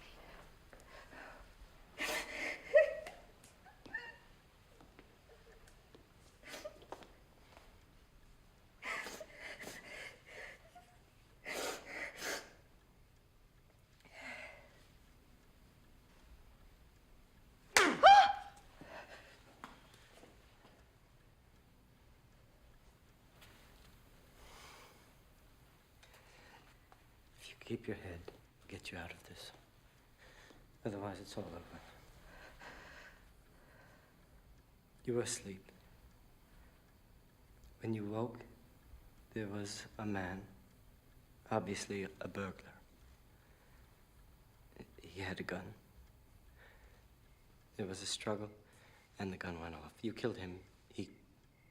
Keep your head. Get you out of this. Otherwise, it's all over. You were asleep. When you woke, there was a man, obviously a burglar. He had a gun. There was a struggle, and the gun went off. You killed him. He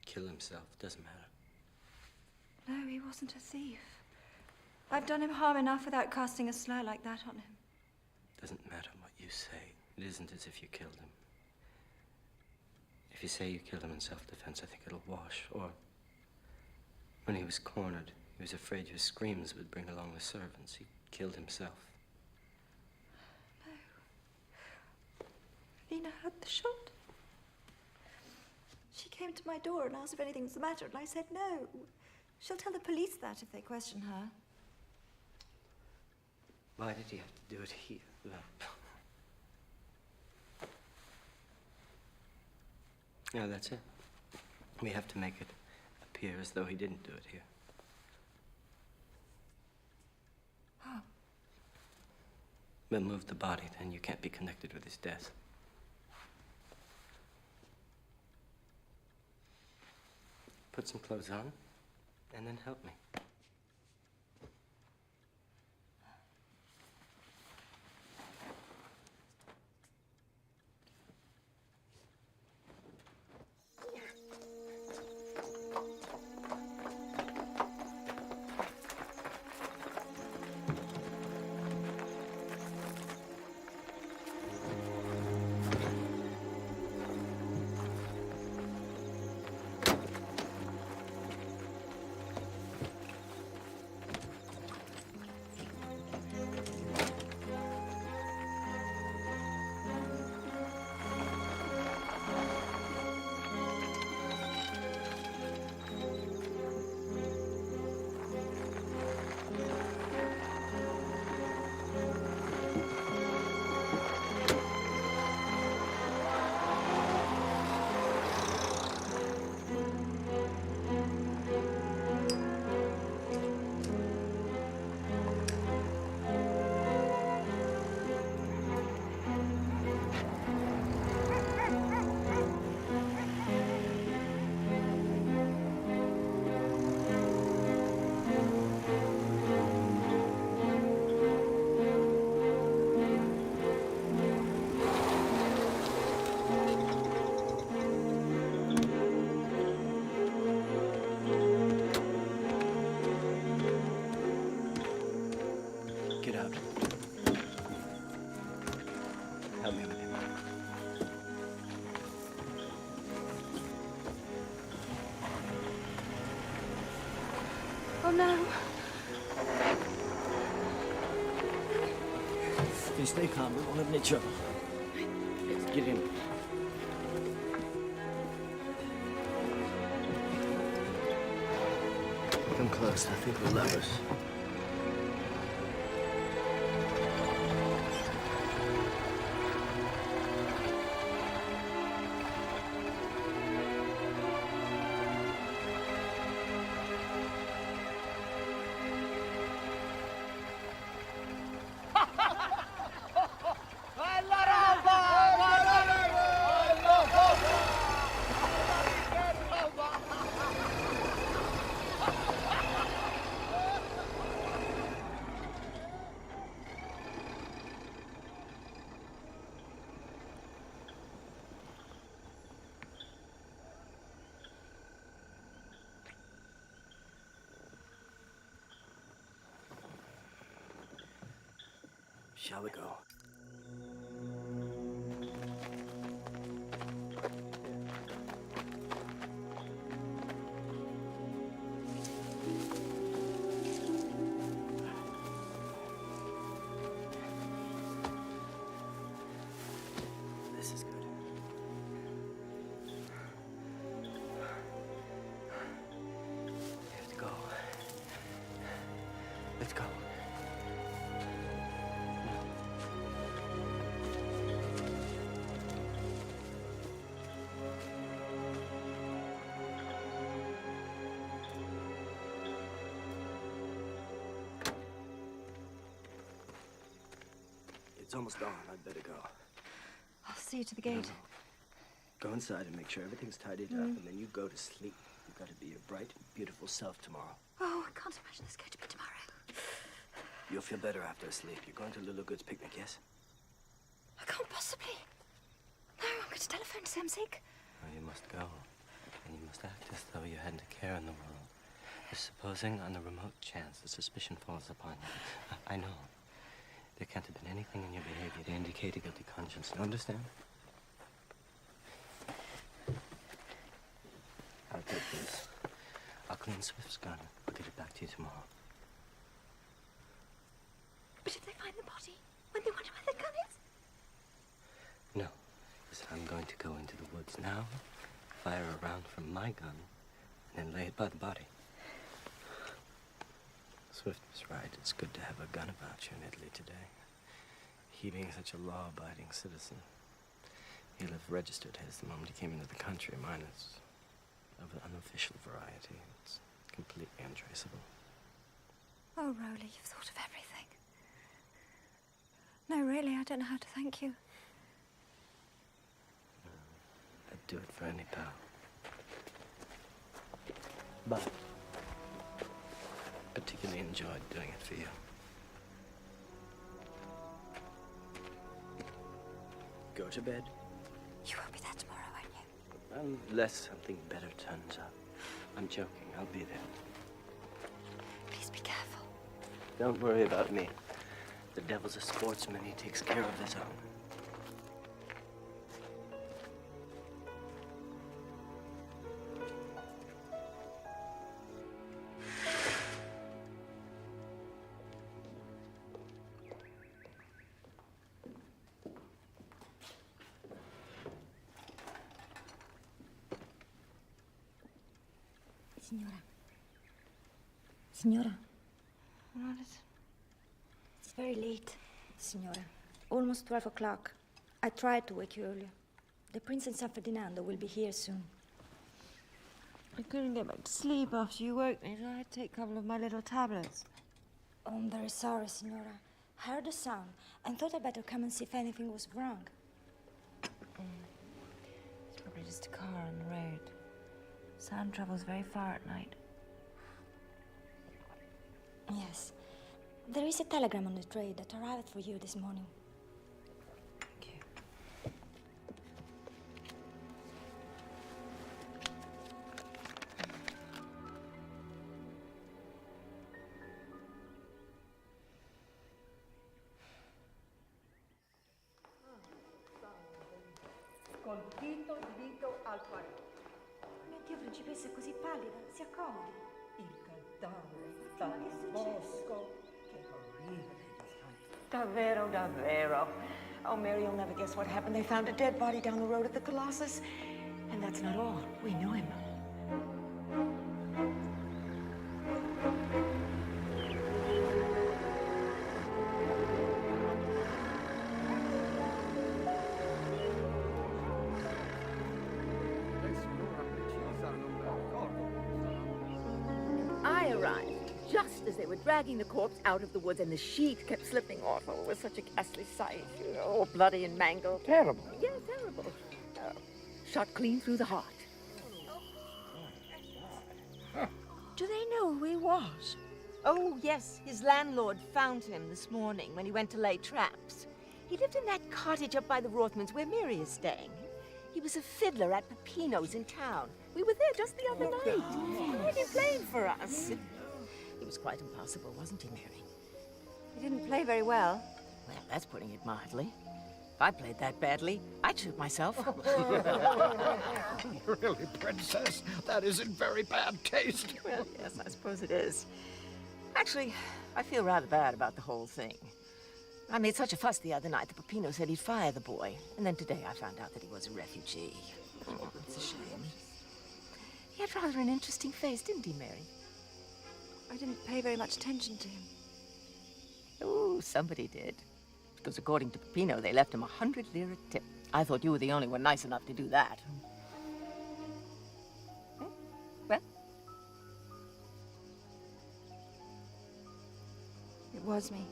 killed himself. Doesn't matter. No, he wasn't a thief. I've done him harm enough without casting a slur like that on him. Doesn't matter what you say. It isn't as if you killed him. If you say you killed him in self-defense, I think it'll wash. Or when he was cornered, he was afraid your screams would bring along the servants. He killed himself. No. Lena heard the shot. She came to my door and asked if anything was the matter, and I said no. She'll tell the police that if they question her. Why did he have to do it here? No, that's it. We have to make it appear as though he didn't do it here. How? We'll move the body, then you can't be connected with his death. Put some clothes on, and then help me. Help me with him. Oh no. If you stay calm, we won't have any trouble. Get in. Come close. I think we're lovers. Shall we go? This is good. We have to go. Let's go. It's almost dawn. I'd better go. I'll see you to the gate. Go inside and make sure everything's tidied up, and then you go to sleep. You've got to be your bright, beautiful self tomorrow. Oh, I can't imagine it's going to be tomorrow. You'll feel better after a sleep. You're going to Lulu Good's picnic, yes? I can't possibly. No, I'm going to telephone to say I'm sick. Oh, you must go. And you must act as though you hadn't a care in the world. Just supposing on the remote chance that suspicion falls upon you. I know. There can't have been anything in your behavior to indicate a guilty conscience. You understand? I'll take this. I'll clean Swift's gun. I'll get it back to you tomorrow. But if they find the body, when they wonder where the gun is? No, because I'm going to go into the woods now, fire a round from my gun, and then lay it by the body. Swift was right. It's good to have a gun about you in Italy today. He being such a law-abiding citizen, he'll have registered his the moment he came into the country. Mine is of an unofficial variety. It's completely untraceable. Oh, Rowley, you've thought of everything. No, really, I don't know how to thank you. I'd do it for any pal. But particularly enjoyed doing it for you. Go to bed. You won't be there tomorrow, won't you? Unless something better turns up. I'm joking. I'll be there. Please be careful. Don't worry about me. The devil's a sportsman. He takes care of his own. Signora. Signora. What is it? It's very late, Signora. Almost 12 o'clock. I tried to wake you earlier. The Prince and San Ferdinando will be here soon. I couldn't get back to sleep after you woke me, so I had to take a couple of my little tablets. Oh, I'm very sorry, Signora. I heard a sound and thought I'd better come and see if anything was wrong. It's probably just a car on the road. Sound travels very far at night. Yes. There is a telegram on the tray that arrived for you this morning. Thank you. colpito dito al cuore. Mio Dio, principessa è così pallida. Si accomodi. Il cadavere sta nel bosco. Che orribile disastro. Davvero, davvero. Oh, Mary, you'll never guess what happened. They found a dead body down the road at the Colossus. And that's not all. We knew him. I arrived just as they were dragging the corpse out of the woods, and the sheet kept slipping off. Oh, it was such a ghastly sight, you know, all bloody and mangled. Terrible. Yeah, terrible. Shot clean through the heart. Do they know who he was? Oh, yes. His landlord found him this morning when he went to lay traps. He lived in that cottage up by the Rothmans where Mary is staying. He was a fiddler at Peppino's in town. We were there just the other night. He played for us. He was quite impossible, wasn't he, Mary? He didn't play very well. Well, that's putting it mildly. If I played that badly, I'd shoot myself. Really, Princess? That is in very bad taste. Well, yes, I suppose it is. Actually, I feel rather bad about the whole thing. I made such a fuss the other night that Peppino said he'd fire the boy. And then today I found out that he was a refugee. Oh, it's a shame. He had rather an interesting face, didn't he, Mary? I didn't pay very much attention to him. Oh, somebody did. Because according to Peppino, they left him 100 lira tip. I thought you were the only one nice enough to do that. Well? It was me.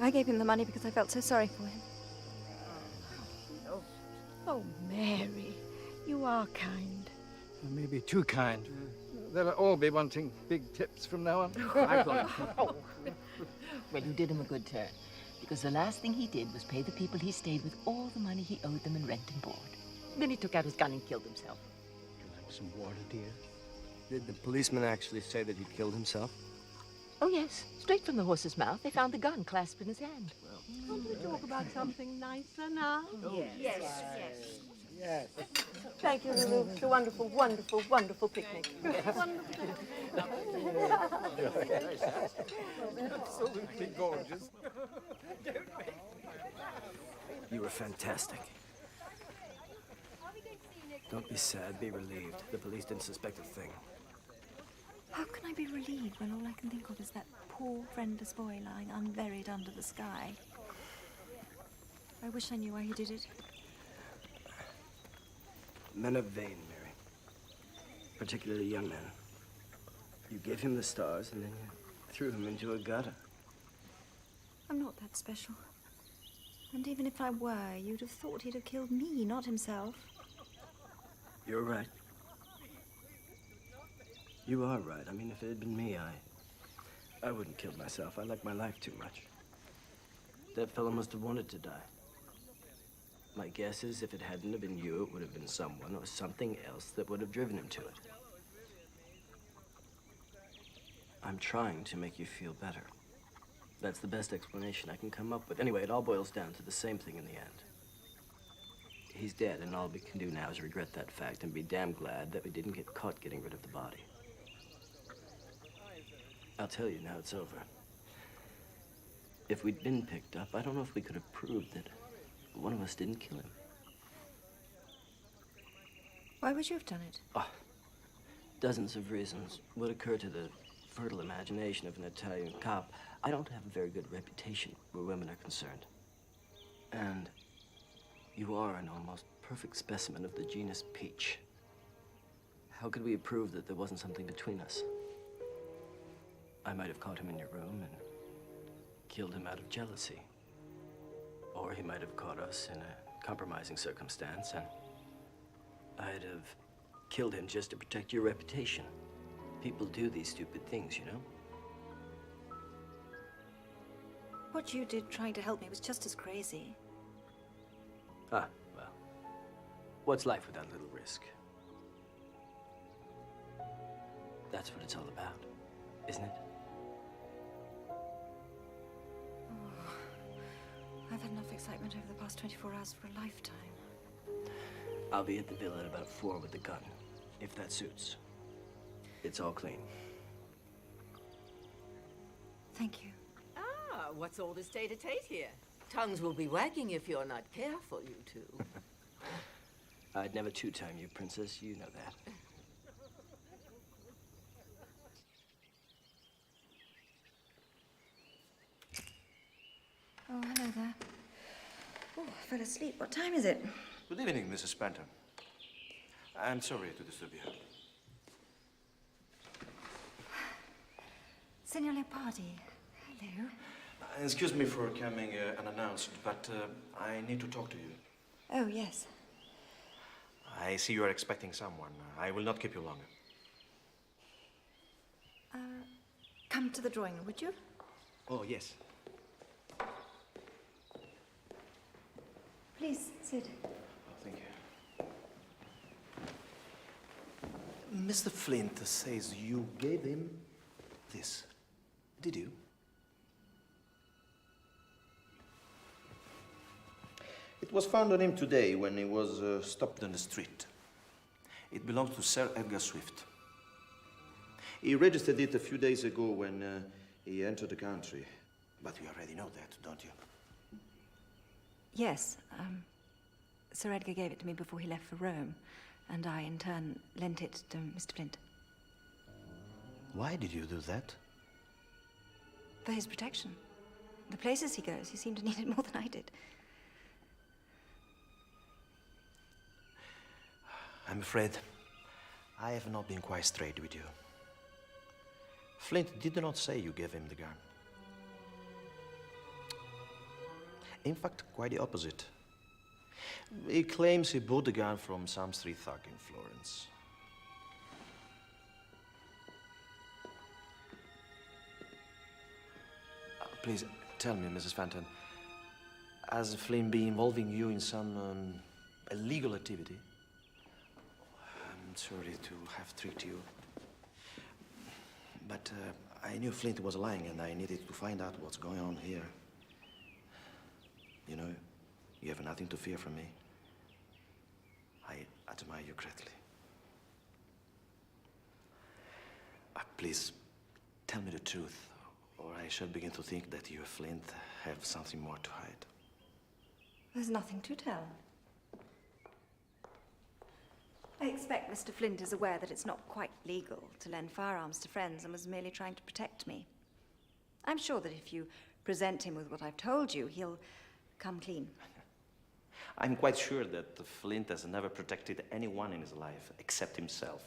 I gave him the money because I felt so sorry for him. Oh, Mary, you are kind. Maybe too kind. They'll all be wanting big tips from now on. Oh. Well, you did him a good turn. Because the last thing he did was pay the people he stayed with all the money he owed them in rent and board. Then he took out his gun and killed himself. Some water, dear. Did the policeman actually say that he killed himself? Oh, yes. Straight from the horse's mouth, they found the gun clasped in his hand. Can't we talk about something nicer now? Yes. Thank you, Lulu. It's a wonderful, wonderful, wonderful picnic. Absolutely gorgeous. You were fantastic. Don't be sad, be relieved. The police didn't suspect a thing. How can I be relieved when all I can think of is that poor, friendless boy lying unburied under the sky? I wish I knew why he did it. Men are vain, Mary. Particularly young men. You gave him the stars, and then you threw him into a gutter. I'm not that special. And even if I were, you'd have thought he'd have killed me, not himself. You're right. You are right. I mean, if it had been me, I wouldn't kill myself. I like my life too much. That fellow must have wanted to die. My guess is if it hadn't have been you, it would have been someone or something else that would have driven him to it. I'm trying to make you feel better. That's the best explanation I can come up with. Anyway, it all boils down to the same thing in the end. He's dead, and all we can do now is regret that fact and be damn glad that we didn't get caught getting rid of the body. I'll tell you now, it's over. If we'd been picked up, I don't know if we could have proved that one of us didn't kill him. Why would you have done it? Oh, dozens of reasons would occur to the fertile imagination of an Italian cop. I don't have a very good reputation where women are concerned. And you are an almost perfect specimen of the genus peach. How could we have proved that there wasn't something between us? I might have caught him in your room and killed him out of jealousy. Or he might have caught us in a compromising circumstance, and I'd have killed him just to protect your reputation. People do these stupid things, you know? What you did trying to help me was just as crazy. Ah, well. What's life without a little risk? That's what it's all about, isn't it? excitement over the past 24 hours for a lifetime. I'll be at the villa at about 4 with the gun, if that suits. It's all clean. Thank you. Ah, what's all this tete-a-tete here? Tongues will be wagging if you're not careful, you two. I'd never two-time you, Princess. You know that. Oh, hello there. Oh, I fell asleep. What time is it? Good evening, Mrs. Spanton. I'm sorry to disturb you. Signor Leopardi. Hello. Excuse me for coming unannounced, but I need to talk to you. Oh, yes. I see you are expecting someone. I will not keep you longer. Come to the drawing room, would you? Oh, yes. Please, sit. Oh, thank you. Mr. Flint says you gave him this. Did you? It was found on him today when he was stopped on the street. It belongs to Sir Edgar Swift. He registered it a few days ago when he entered the country. But you already know that, don't you? Yes. Sir Edgar gave it to me before he left for Rome, and I, in turn, lent it to Mr. Flint. Why did you do that? For his protection. The places he goes, he seemed to need it more than I did. I'm afraid I have not been quite straight with you. Flint did not say you gave him the gun. In fact, quite the opposite. He claims he bought the gun from some street thug in Florence. Please, tell me, Mrs. Fenton, has Flynn been involving you in some illegal activity? I'm sorry to have tricked you. But I knew Flint was lying, and I needed to find out what's going on here. You know, you have nothing to fear from me. I admire you greatly. Please, tell me the truth, or I shall begin to think that you and Flint have something more to hide. There's nothing to tell. I expect Mr. Flint is aware that it's not quite legal to lend firearms to friends and was merely trying to protect me. I'm sure that if you present him with what I've told you, he'll come clean. I'm quite sure that Flint has never protected anyone in his life except himself.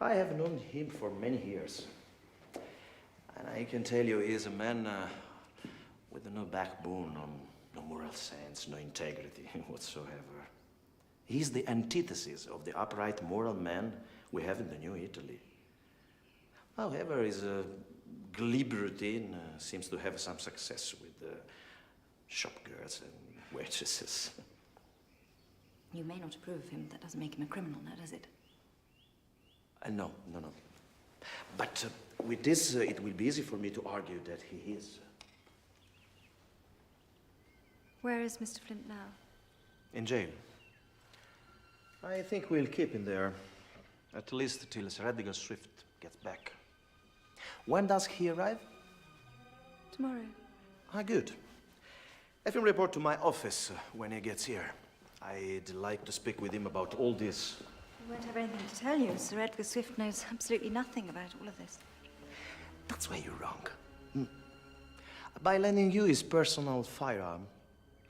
I have known him for many years. And I can tell you, he is a man with no backbone, no moral sense, no integrity whatsoever. He's the antithesis of the upright moral man we have in the New Italy. However, his glib routine seems to have some success with shop girls and waitresses. You may not approve of him. That doesn't make him a criminal, now, does it? No. But with this, it will be easy for me to argue that he is. Where is Mr. Flint now? In jail. I think we'll keep him there, at least till Sir Edgar Swift gets back. When does he arrive? Tomorrow. Good. Have him report to my office when he gets here. I'd like to speak with him about all this. I won't have anything to tell you. Sir Edgar Swift knows absolutely nothing about all of this. That's where you're wrong. By lending you his personal firearm,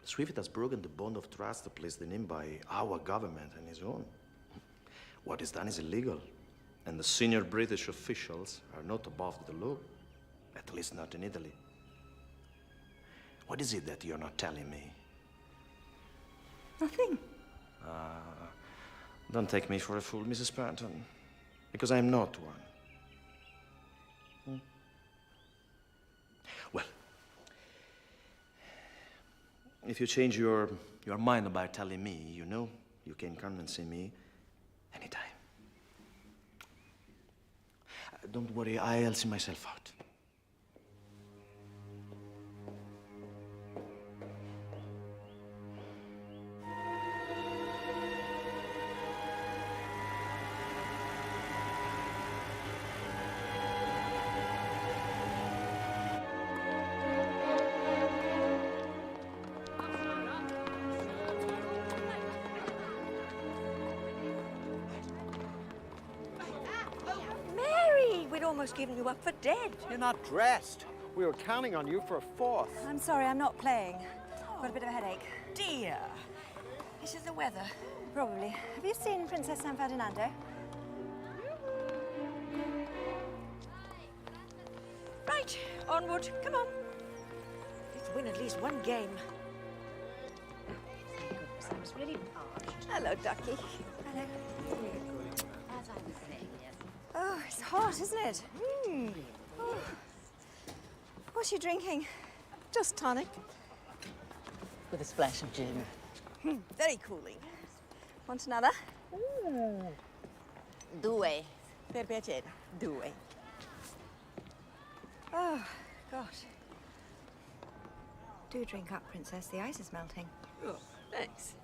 Swift has broken the bond of trust placed in him by our government and his own. What is done is illegal, and the senior British officials are not above the law, at least not in Italy. What is it that you're not telling me? Nothing. Don't take me for a fool, Mrs. Spanton, because I'm not one. Well, if you change your mind about telling me, you know, you can come and see me anytime. Don't worry, I'll see myself out. almost given you up for dead. You're not dressed. We were counting on you for a fourth. I'm sorry, I'm not playing. Got a bit of a headache. Dear. This is the weather. Probably. Have you seen Princess San Ferdinando? Right, onward. Come on. Let's win at least one game. I was really parched. Hello, Ducky. Hello. Oh, it's hot, isn't it? Oh. What are you drinking? Just tonic. With a splash of gin. Very cooling. Want another? Due. Per piacere. Due. Oh, gosh. Do drink up, Princess. The ice is melting. Oh, thanks.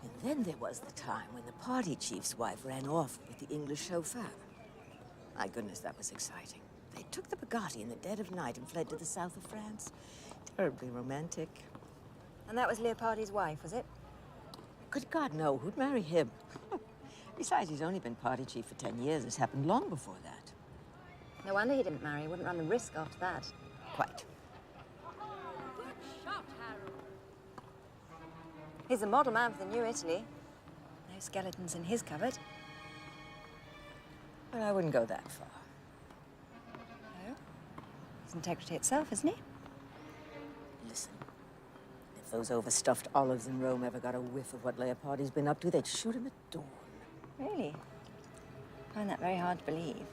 And then there was the time when the party chief's wife ran off with the English chauffeur. My goodness, that was exciting. They took the Bugatti in the dead of night and fled to the south of France. Terribly romantic. And that was Leopardi's wife, was it? Good God, no. Who'd marry him? Besides, he's only been party chief for 10 years. This happened long before that. No wonder he didn't marry. He wouldn't run the risk after that. Quite. He's a model man for the New Italy. No skeletons in his cupboard. But I wouldn't go that far. No? He's integrity itself, isn't he? Listen, if those overstuffed olives in Rome ever got a whiff of what Leopardi's been up to, they'd shoot him at dawn. Really? I find that very hard to believe.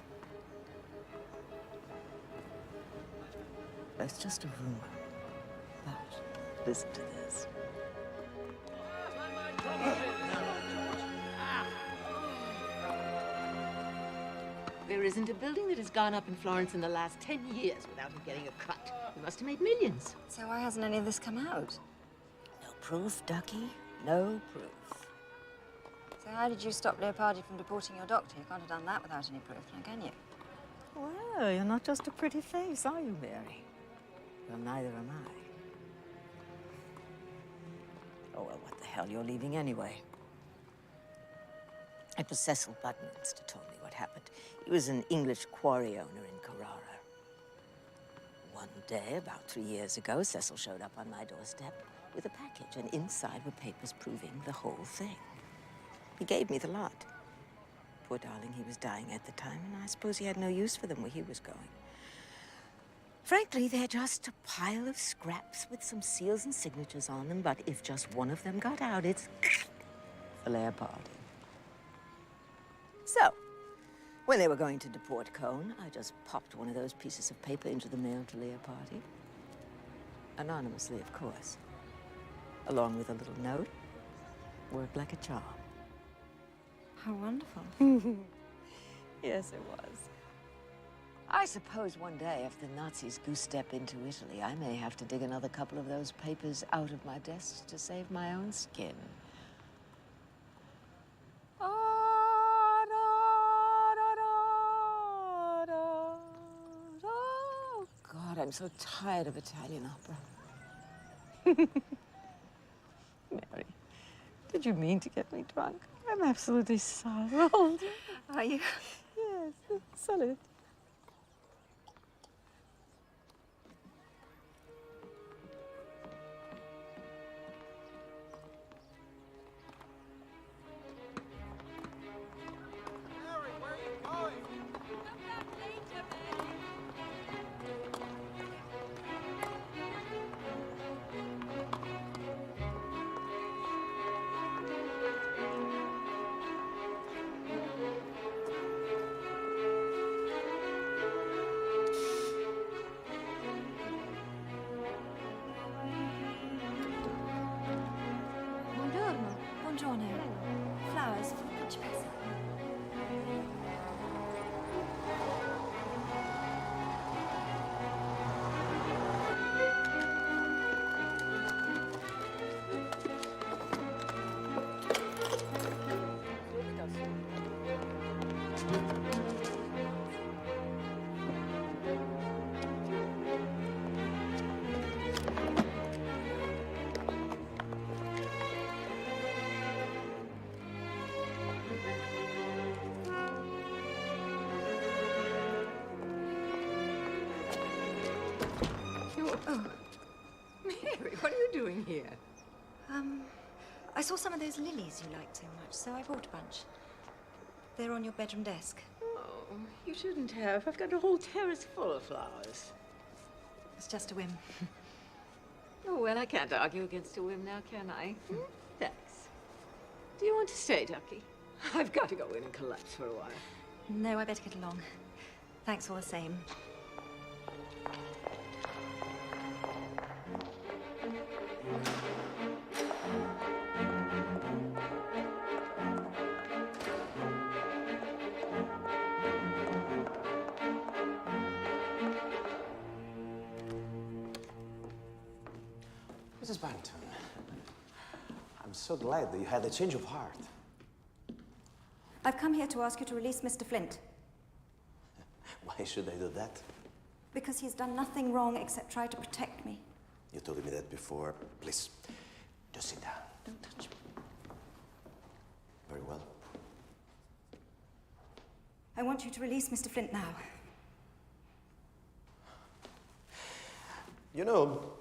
It's just a rumor. But listen to this. There isn't a building that has gone up in Florence in the last 10 years without him getting a cut. He must have made millions. So why hasn't any of this come out? No proof, Ducky. No proof. So how did you stop Leopardi from deporting your doctor? You can't have done that without any proof, now can you? Well, you're not just a pretty face, are you, Mary? Well, neither am I. Oh, well, what the hell? You're leaving anyway. It was Cecil Buckminster told me what happened. He was an English quarry owner in Carrara. One day, about 3 years ago, Cecil showed up on my doorstep with a package, and inside were papers proving the whole thing. He gave me the lot. Poor darling, he was dying at the time, and I suppose he had no use for them where he was going. Frankly, they're just a pile of scraps with some seals and signatures on them, but if just one of them got out, it's for Leopardi. So, when they were going to deport Cohn, I just popped one of those pieces of paper into the mail to Leopardi. Anonymously, of course. Along with a little note. Worked like a charm. How wonderful. Yes, it was. I suppose one day, if the Nazis goose-step into Italy, I may have to dig another couple of those papers out of my desk to save my own skin. Oh, God, I'm so tired of Italian opera. Mary, did you mean to get me drunk? I'm absolutely soiled. Are you? Yes, solid. Oh. Mary, what are you doing here? I saw some of those lilies you liked so much, so I bought a bunch. They're on your bedroom desk. Oh, you shouldn't have. I've got a whole terrace full of flowers. It's just a whim. Oh, well, I can't argue against a whim now, can I? Hmm? Thanks. Do you want to stay, Ducky? I've got to go in and collapse for a while. No, I better get along. Thanks all the same. Mrs. Barrington, I'm so glad that you had a change of heart. I've come here to ask you to release Mr. Flint. Why should I do that? Because he's done nothing wrong except try to protect me. You told me that before. Please, just sit down. Don't touch me. Very well. I want you to release Mr. Flint now. You know,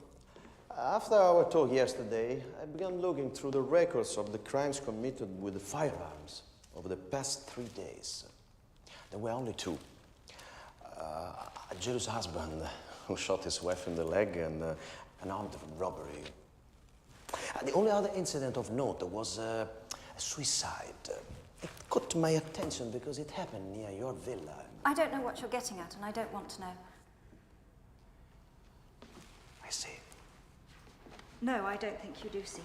after our talk yesterday, I began looking through the records of the crimes committed with the firearms over the past 3 days. There were only 2. A jealous husband who shot his wife in the leg and an armed robbery. The only other incident of note was a suicide. It caught my attention because it happened near your villa. I don't know what you're getting at, and I don't want to know. I see. No, I don't think you do see.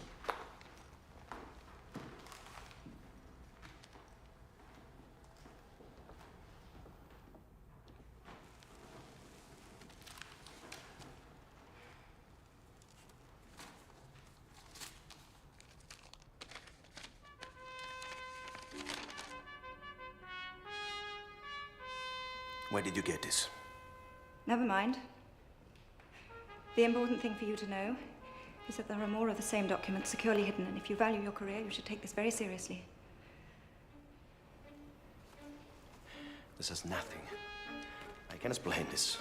Where did you get this? Never mind. The important thing for you to know is that there are more of the same documents securely hidden, and if you value your career, you should take this very seriously. This is nothing. I can explain this.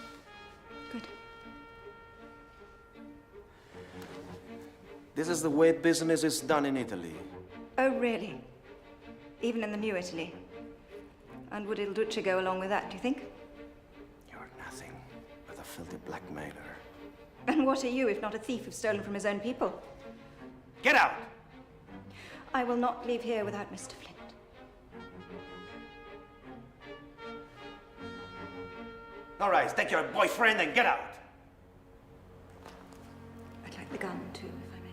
Good. This is the way business is done in Italy. Oh, really? Even in the new Italy? And would Il Duce go along with that, do you think? You're nothing but a filthy blackmailer. And what are you, if not a thief who's stolen from his own people? Get out! I will not leave here without Mr. Flint. All right, take your boyfriend and get out! I'd like the gun, too, if I may.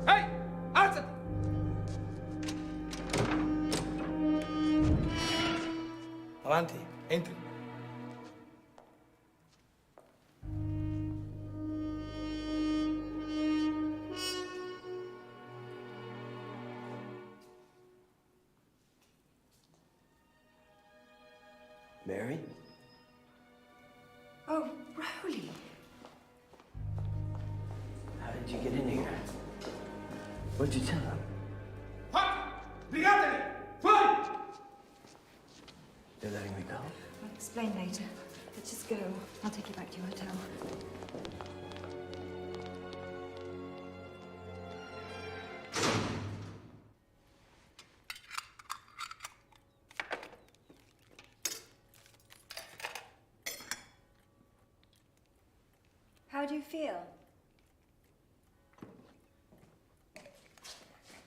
Hey! Alzati! Avanti, entri. Mary? Oh, Rowley. How did you get in here? What'd you tell him? Brigateli! Fuori! They're letting me go? I'll explain later. Let's just go. I'll take you back to your hotel. How do you feel?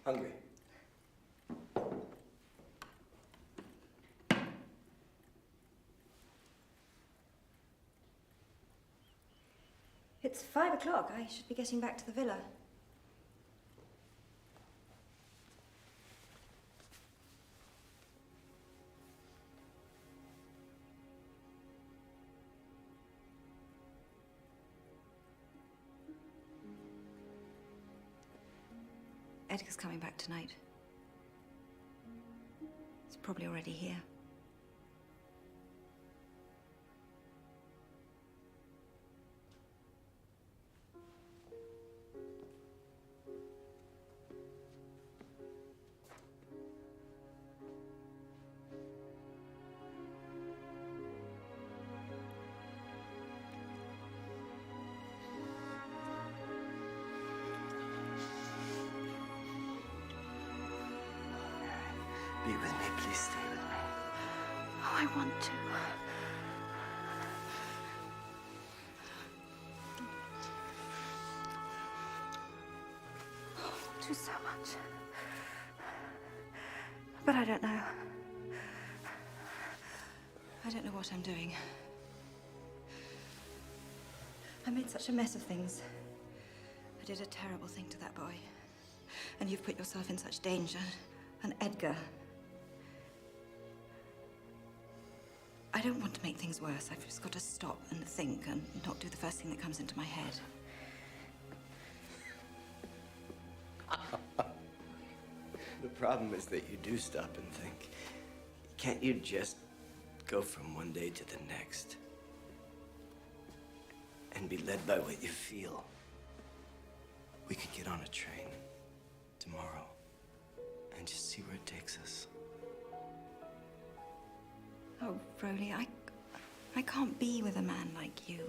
Hungry. It's 5 o'clock. I should be getting back to the villa. Edgar's coming back tonight. It's probably already here. Be with me, please stay with me. Oh, I want to. I want to so much. But I don't know. I don't know what I'm doing. I made such a mess of things. I did a terrible thing to that boy. And you've put yourself in such danger. And Edgar. I don't want to make things worse. I've just got to stop and think and not do the first thing that comes into my head. The problem is that you do stop and think. Can't you just go from one day to the next? And be led by what you feel? We could get on a train tomorrow and just see where it takes us. Oh, Broly, I can't be with a man like you.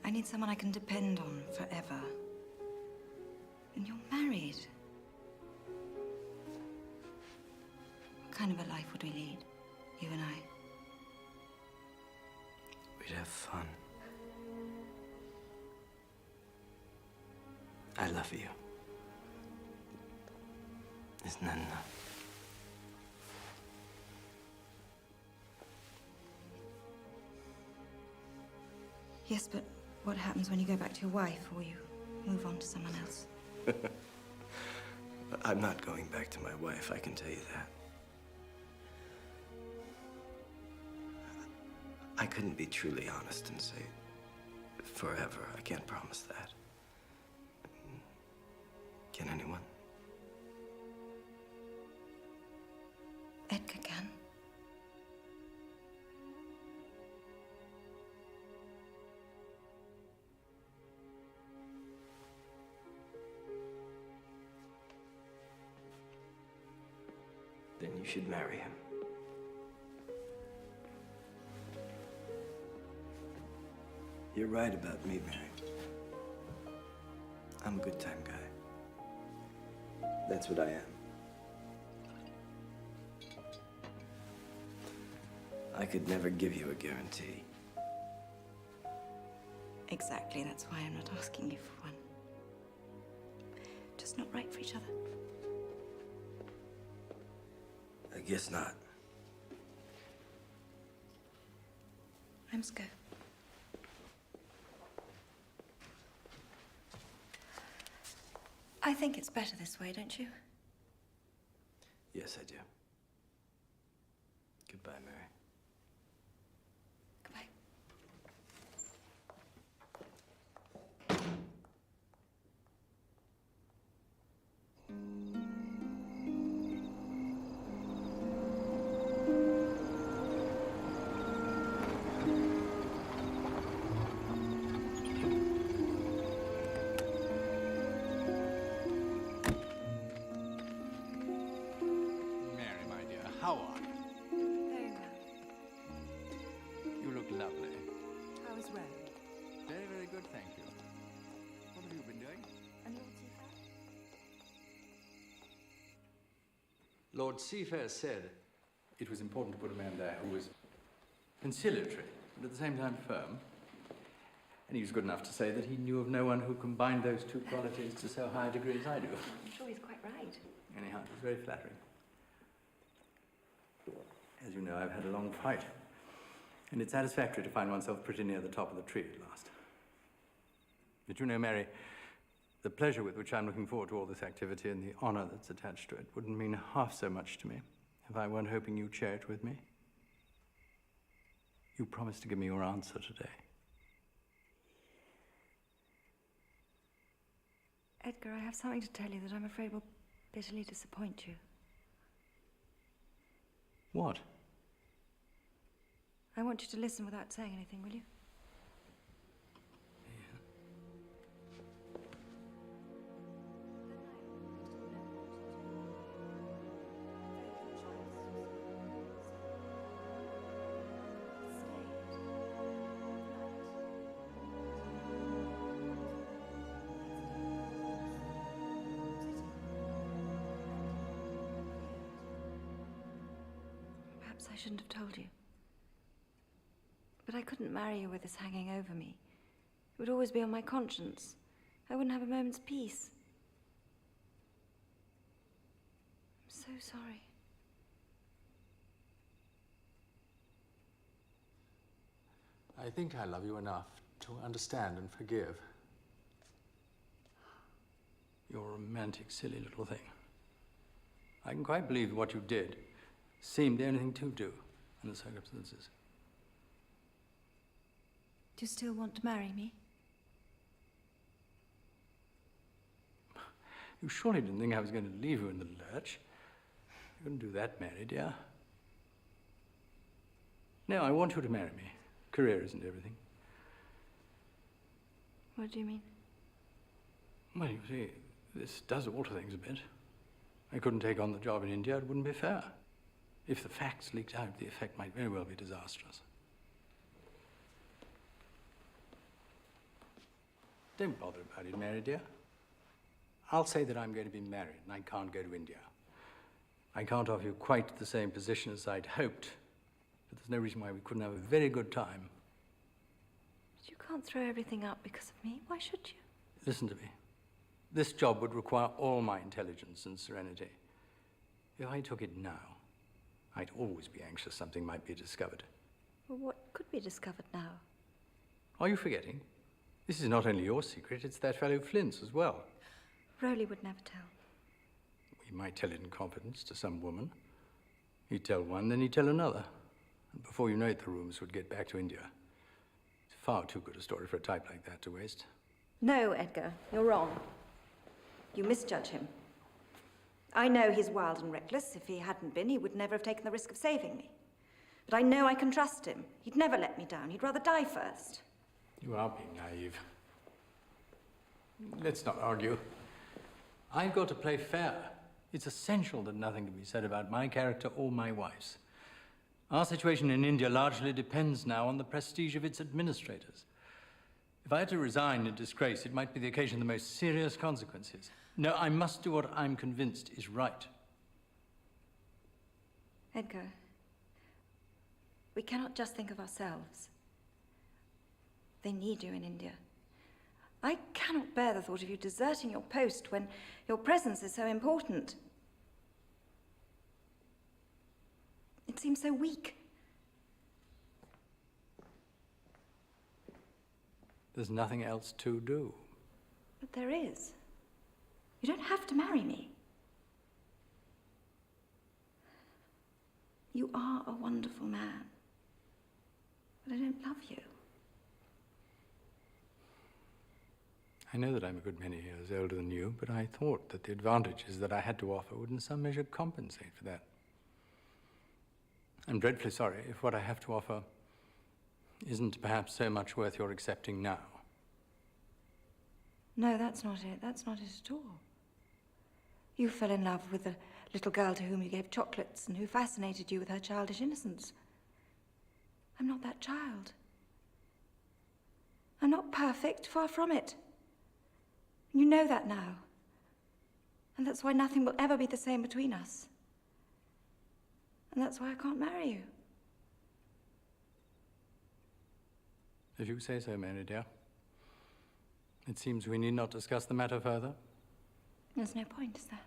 I need someone I can depend on forever. And you're married. What kind of a life would we lead, you and I? We'd have fun. I love you. Isn't that enough? Yes, but what happens when you go back to your wife or you move on to someone else? I'm not going back to my wife, I can tell you that. I couldn't be truly honest and say forever. I can't promise that. Can anyone? Edgar can. Then you should marry him. You're right about me, Mary. I'm a good time guy. That's what I am. I could never give you a guarantee. Exactly, that's why I'm not asking you for one. Just not right for each other. I guess not. I must go. I think it's better this way, don't you? Yes, I do. Goodbye, Mary. Goodbye. Mary, my dear, how are you? Very well. You look lovely. How is Rome? Very, very good, thank you. What have you been doing? And Lord Seafair? Lord Seafair said it was important to put a man there who was conciliatory, but at the same time firm. And he was good enough to say that he knew of no one who combined those two qualities to so high a degree as I do. I'm sure he's quite right. Anyhow, it was very flattering. As you know, I've had a long fight. And it's satisfactory to find oneself pretty near the top of the tree at last. But you know, Mary, the pleasure with which I'm looking forward to all this activity and the honor that's attached to it wouldn't mean half so much to me if I weren't hoping you'd share it with me. You promised to give me your answer today. Edgar, I have something to tell you that I'm afraid will bitterly disappoint you. What? I want you to listen without saying anything, will you? Perhaps I shouldn't have told you. But I couldn't marry you with this hanging over me. It would always be on my conscience. I wouldn't have a moment's peace. I'm so sorry. I think I love you enough to understand and forgive. You're a romantic, silly little thing. I can quite believe what you did seemed the only thing to do in the circumstances. Do you still want to marry me? You surely didn't think I was going to leave you in the lurch. You couldn't do that, Mary, dear. No, I want you to marry me. Career isn't everything. What do you mean? Well, you see, this does alter things a bit. I couldn't take on the job in India. It wouldn't be fair. If the facts leaked out, the effect might very well be disastrous. Don't bother about it, Mary, dear. I'll say that I'm going to be married and I can't go to India. I can't offer you quite the same position as I'd hoped, but there's no reason why we couldn't have a very good time. But you can't throw everything up because of me. Why should you? Listen to me. This job would require all my intelligence and serenity. If I took it now, I'd always be anxious something might be discovered. Well, what could be discovered now? Are you forgetting? This is not only your secret, it's that fellow Flint's as well. Rowley would never tell. He might tell it in confidence to some woman. He'd tell one, then he'd tell another. And before you know it, the rumors would get back to India. It's far too good a story for a type like that to waste. No, Edgar, you're wrong. You misjudge him. I know he's wild and reckless. If he hadn't been, he would never have taken the risk of saving me. But I know I can trust him. He'd never let me down. He'd rather die first. You are being naive. Let's not argue. I've got to play fair. It's essential that nothing can be said about my character or my wife's. Our situation in India largely depends now on the prestige of its administrators. If I had to resign in disgrace, it might be the occasion of the most serious consequences. No, I must do what I'm convinced is right. Edgar, we cannot just think of ourselves. They need you in India. I cannot bear the thought of you deserting your post when your presence is so important. It seems so weak. There's nothing else to do. But there is. You don't have to marry me. You are a wonderful man. But I don't love you. I know that I'm a good many years older than you, but I thought that the advantages that I had to offer would in some measure compensate for that. I'm dreadfully sorry if what I have to offer isn't perhaps so much worth your accepting now. No, that's not it. That's not it at all. You fell in love with the little girl to whom you gave chocolates and who fascinated you with her childish innocence. I'm not that child. I'm not perfect, far from it. You know that now. And that's why nothing will ever be the same between us. And that's why I can't marry you. If you say so, Mary dear. It seems we need not discuss the matter further. There's no point, is there?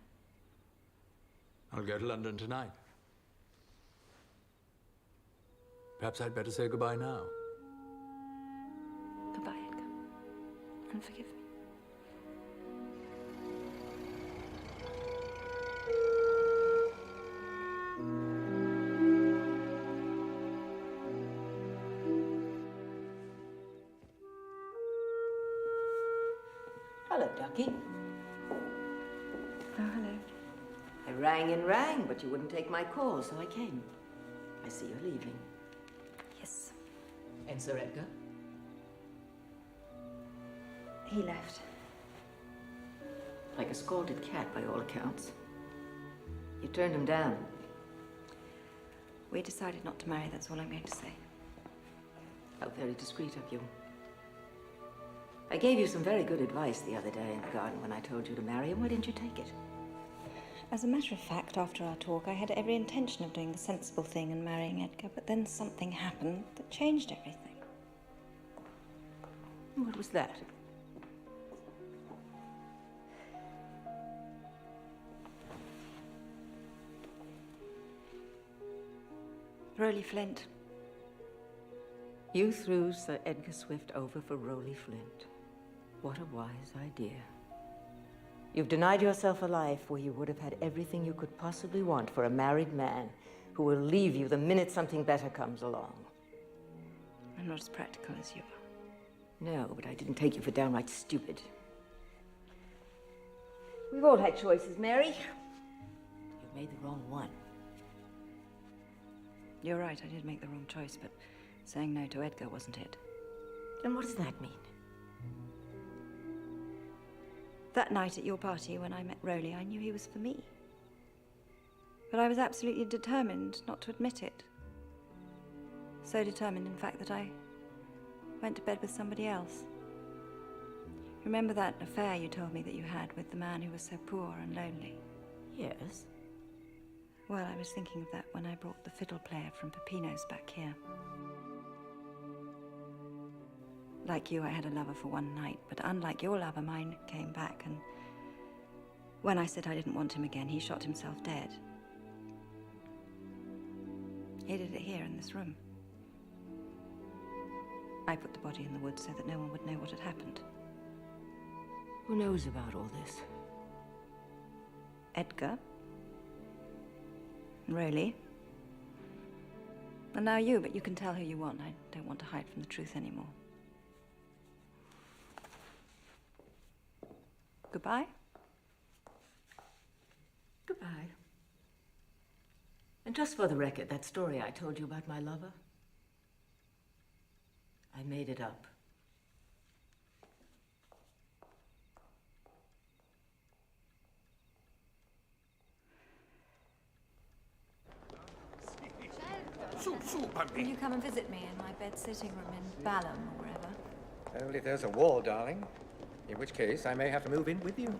I'll go to London tonight. Perhaps I'd better say goodbye now. Goodbye, Edgar. And forgive me. Hello, Ducky. Oh, hello. I rang and rang, but you wouldn't take my call, so I came. I see you're leaving. Yes. And Sir Edgar? He left. Like a scalded cat, by all accounts. You turned him down. We decided not to marry, that's all I'm going to say. How very discreet of you. I gave you some very good advice the other day in the garden when I told you to marry him. Why didn't you take it? As a matter of fact, after our talk, I had every intention of doing the sensible thing and marrying Edgar, but then something happened that changed everything. What was that? Rowley Flint. You threw Sir Edgar Swift over for Rowley Flint. What a wise idea. You've denied yourself a life where you would have had everything you could possibly want for a married man who will leave you the minute something better comes along. I'm not as practical as you are. No, but I didn't take you for downright stupid. We've all had choices, Mary. You've made the wrong one. You're right, I did make the wrong choice, but saying no to Edgar wasn't it. And what does that mean? That night at your party when I met Rowley, I knew he was for me. But I was absolutely determined not to admit it. So determined, in fact, that I went to bed with somebody else. Remember that affair you told me that you had with the man who was so poor and lonely? Yes. Well, I was thinking of that when I brought the fiddle player from Peppino's back here. Like you, I had a lover for one night, but unlike your lover, mine came back, and when I said I didn't want him again, he shot himself dead. He did it here in this room. I put the body in the woods so that no one would know what had happened. Who knows about all this? Edgar. Rowley. And now you, but you can tell who you want. I don't want to hide from the truth anymore. Goodbye? Goodbye. And just for the record, that story I told you about my lover, I made it up. Will you come and visit me in my bed-sitting room in Balham or wherever? Only there's a war, darling. In which case, I may have to move in with you.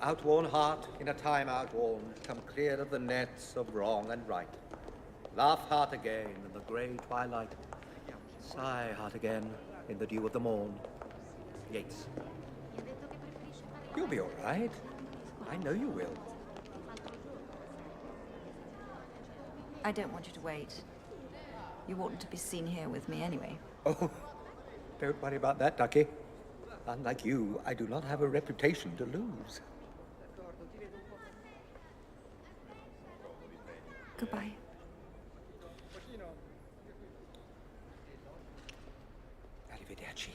Outworn heart, in a time outworn, come clear of the nets of wrong and right. Laugh heart again in the grey twilight. Sigh heart again in the dew of the morn. Yeats. You'll be all right. I know you will. I don't want you to wait. You oughtn't to be seen here with me anyway. Oh, don't worry about that, Ducky. Unlike you, I do not have a reputation to lose. Goodbye. Arrivederci.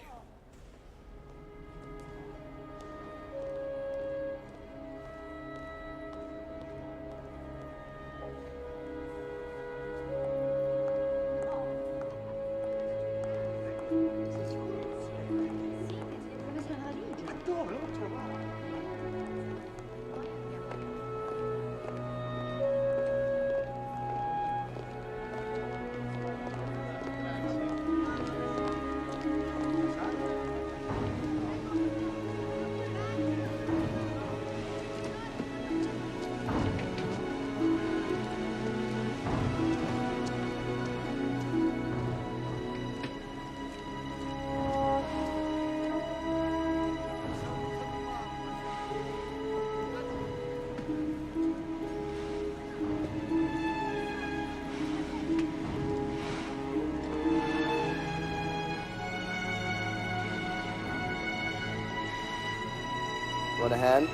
Want a hand?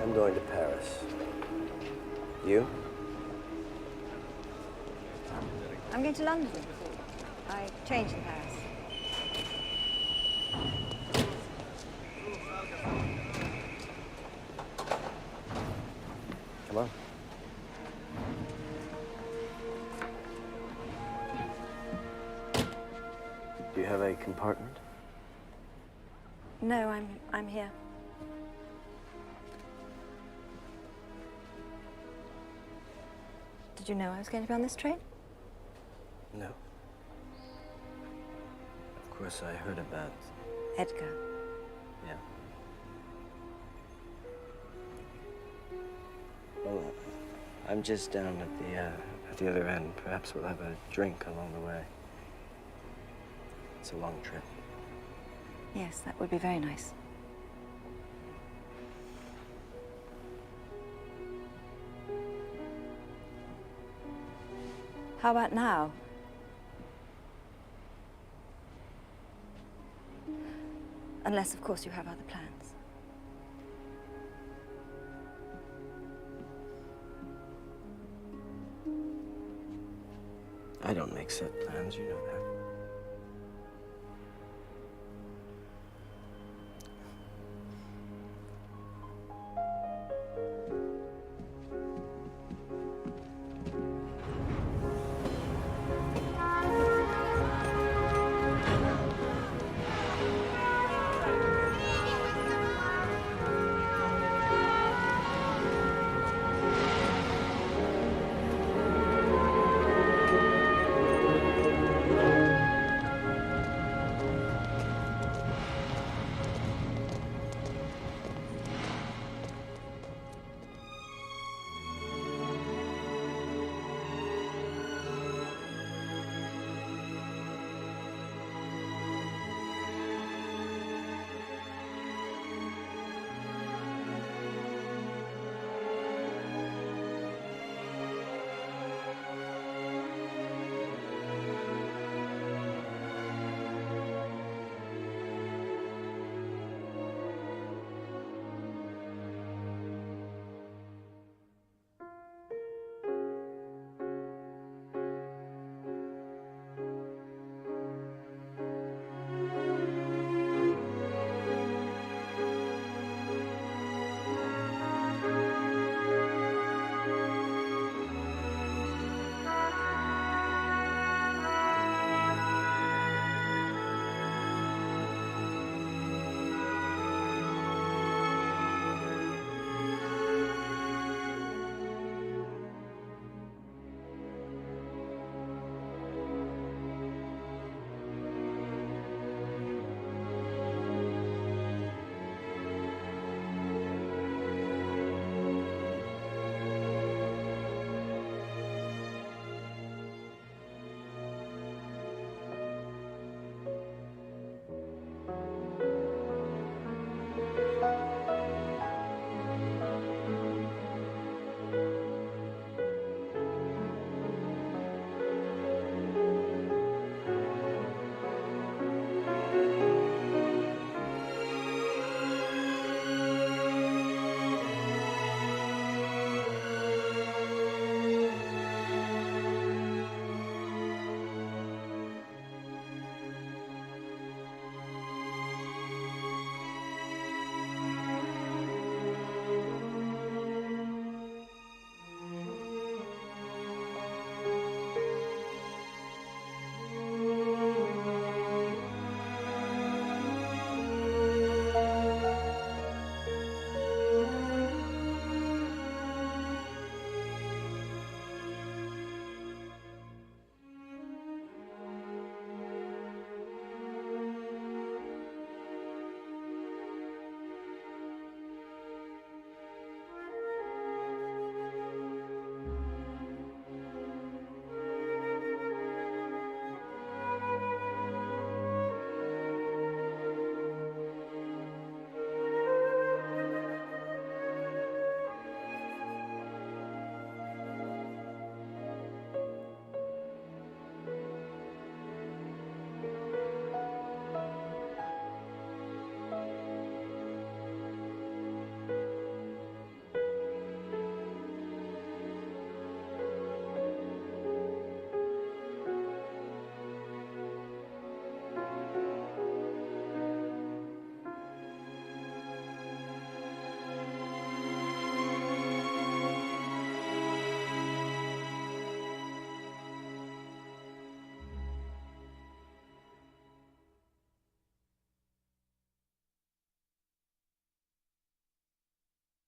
I'm going to Paris. You? I'm going to London. I changed in Paris. compartment? No, I'm here. Did you know I was going to be on this train? No. Of course, I heard about... Edgar. Yeah. Well, I'm just down at the other end. Perhaps we'll have a drink along the way. It's a long trip. Yes, that would be very nice. How about now? Unless, of course, you have other plans. I don't make set plans, you know that.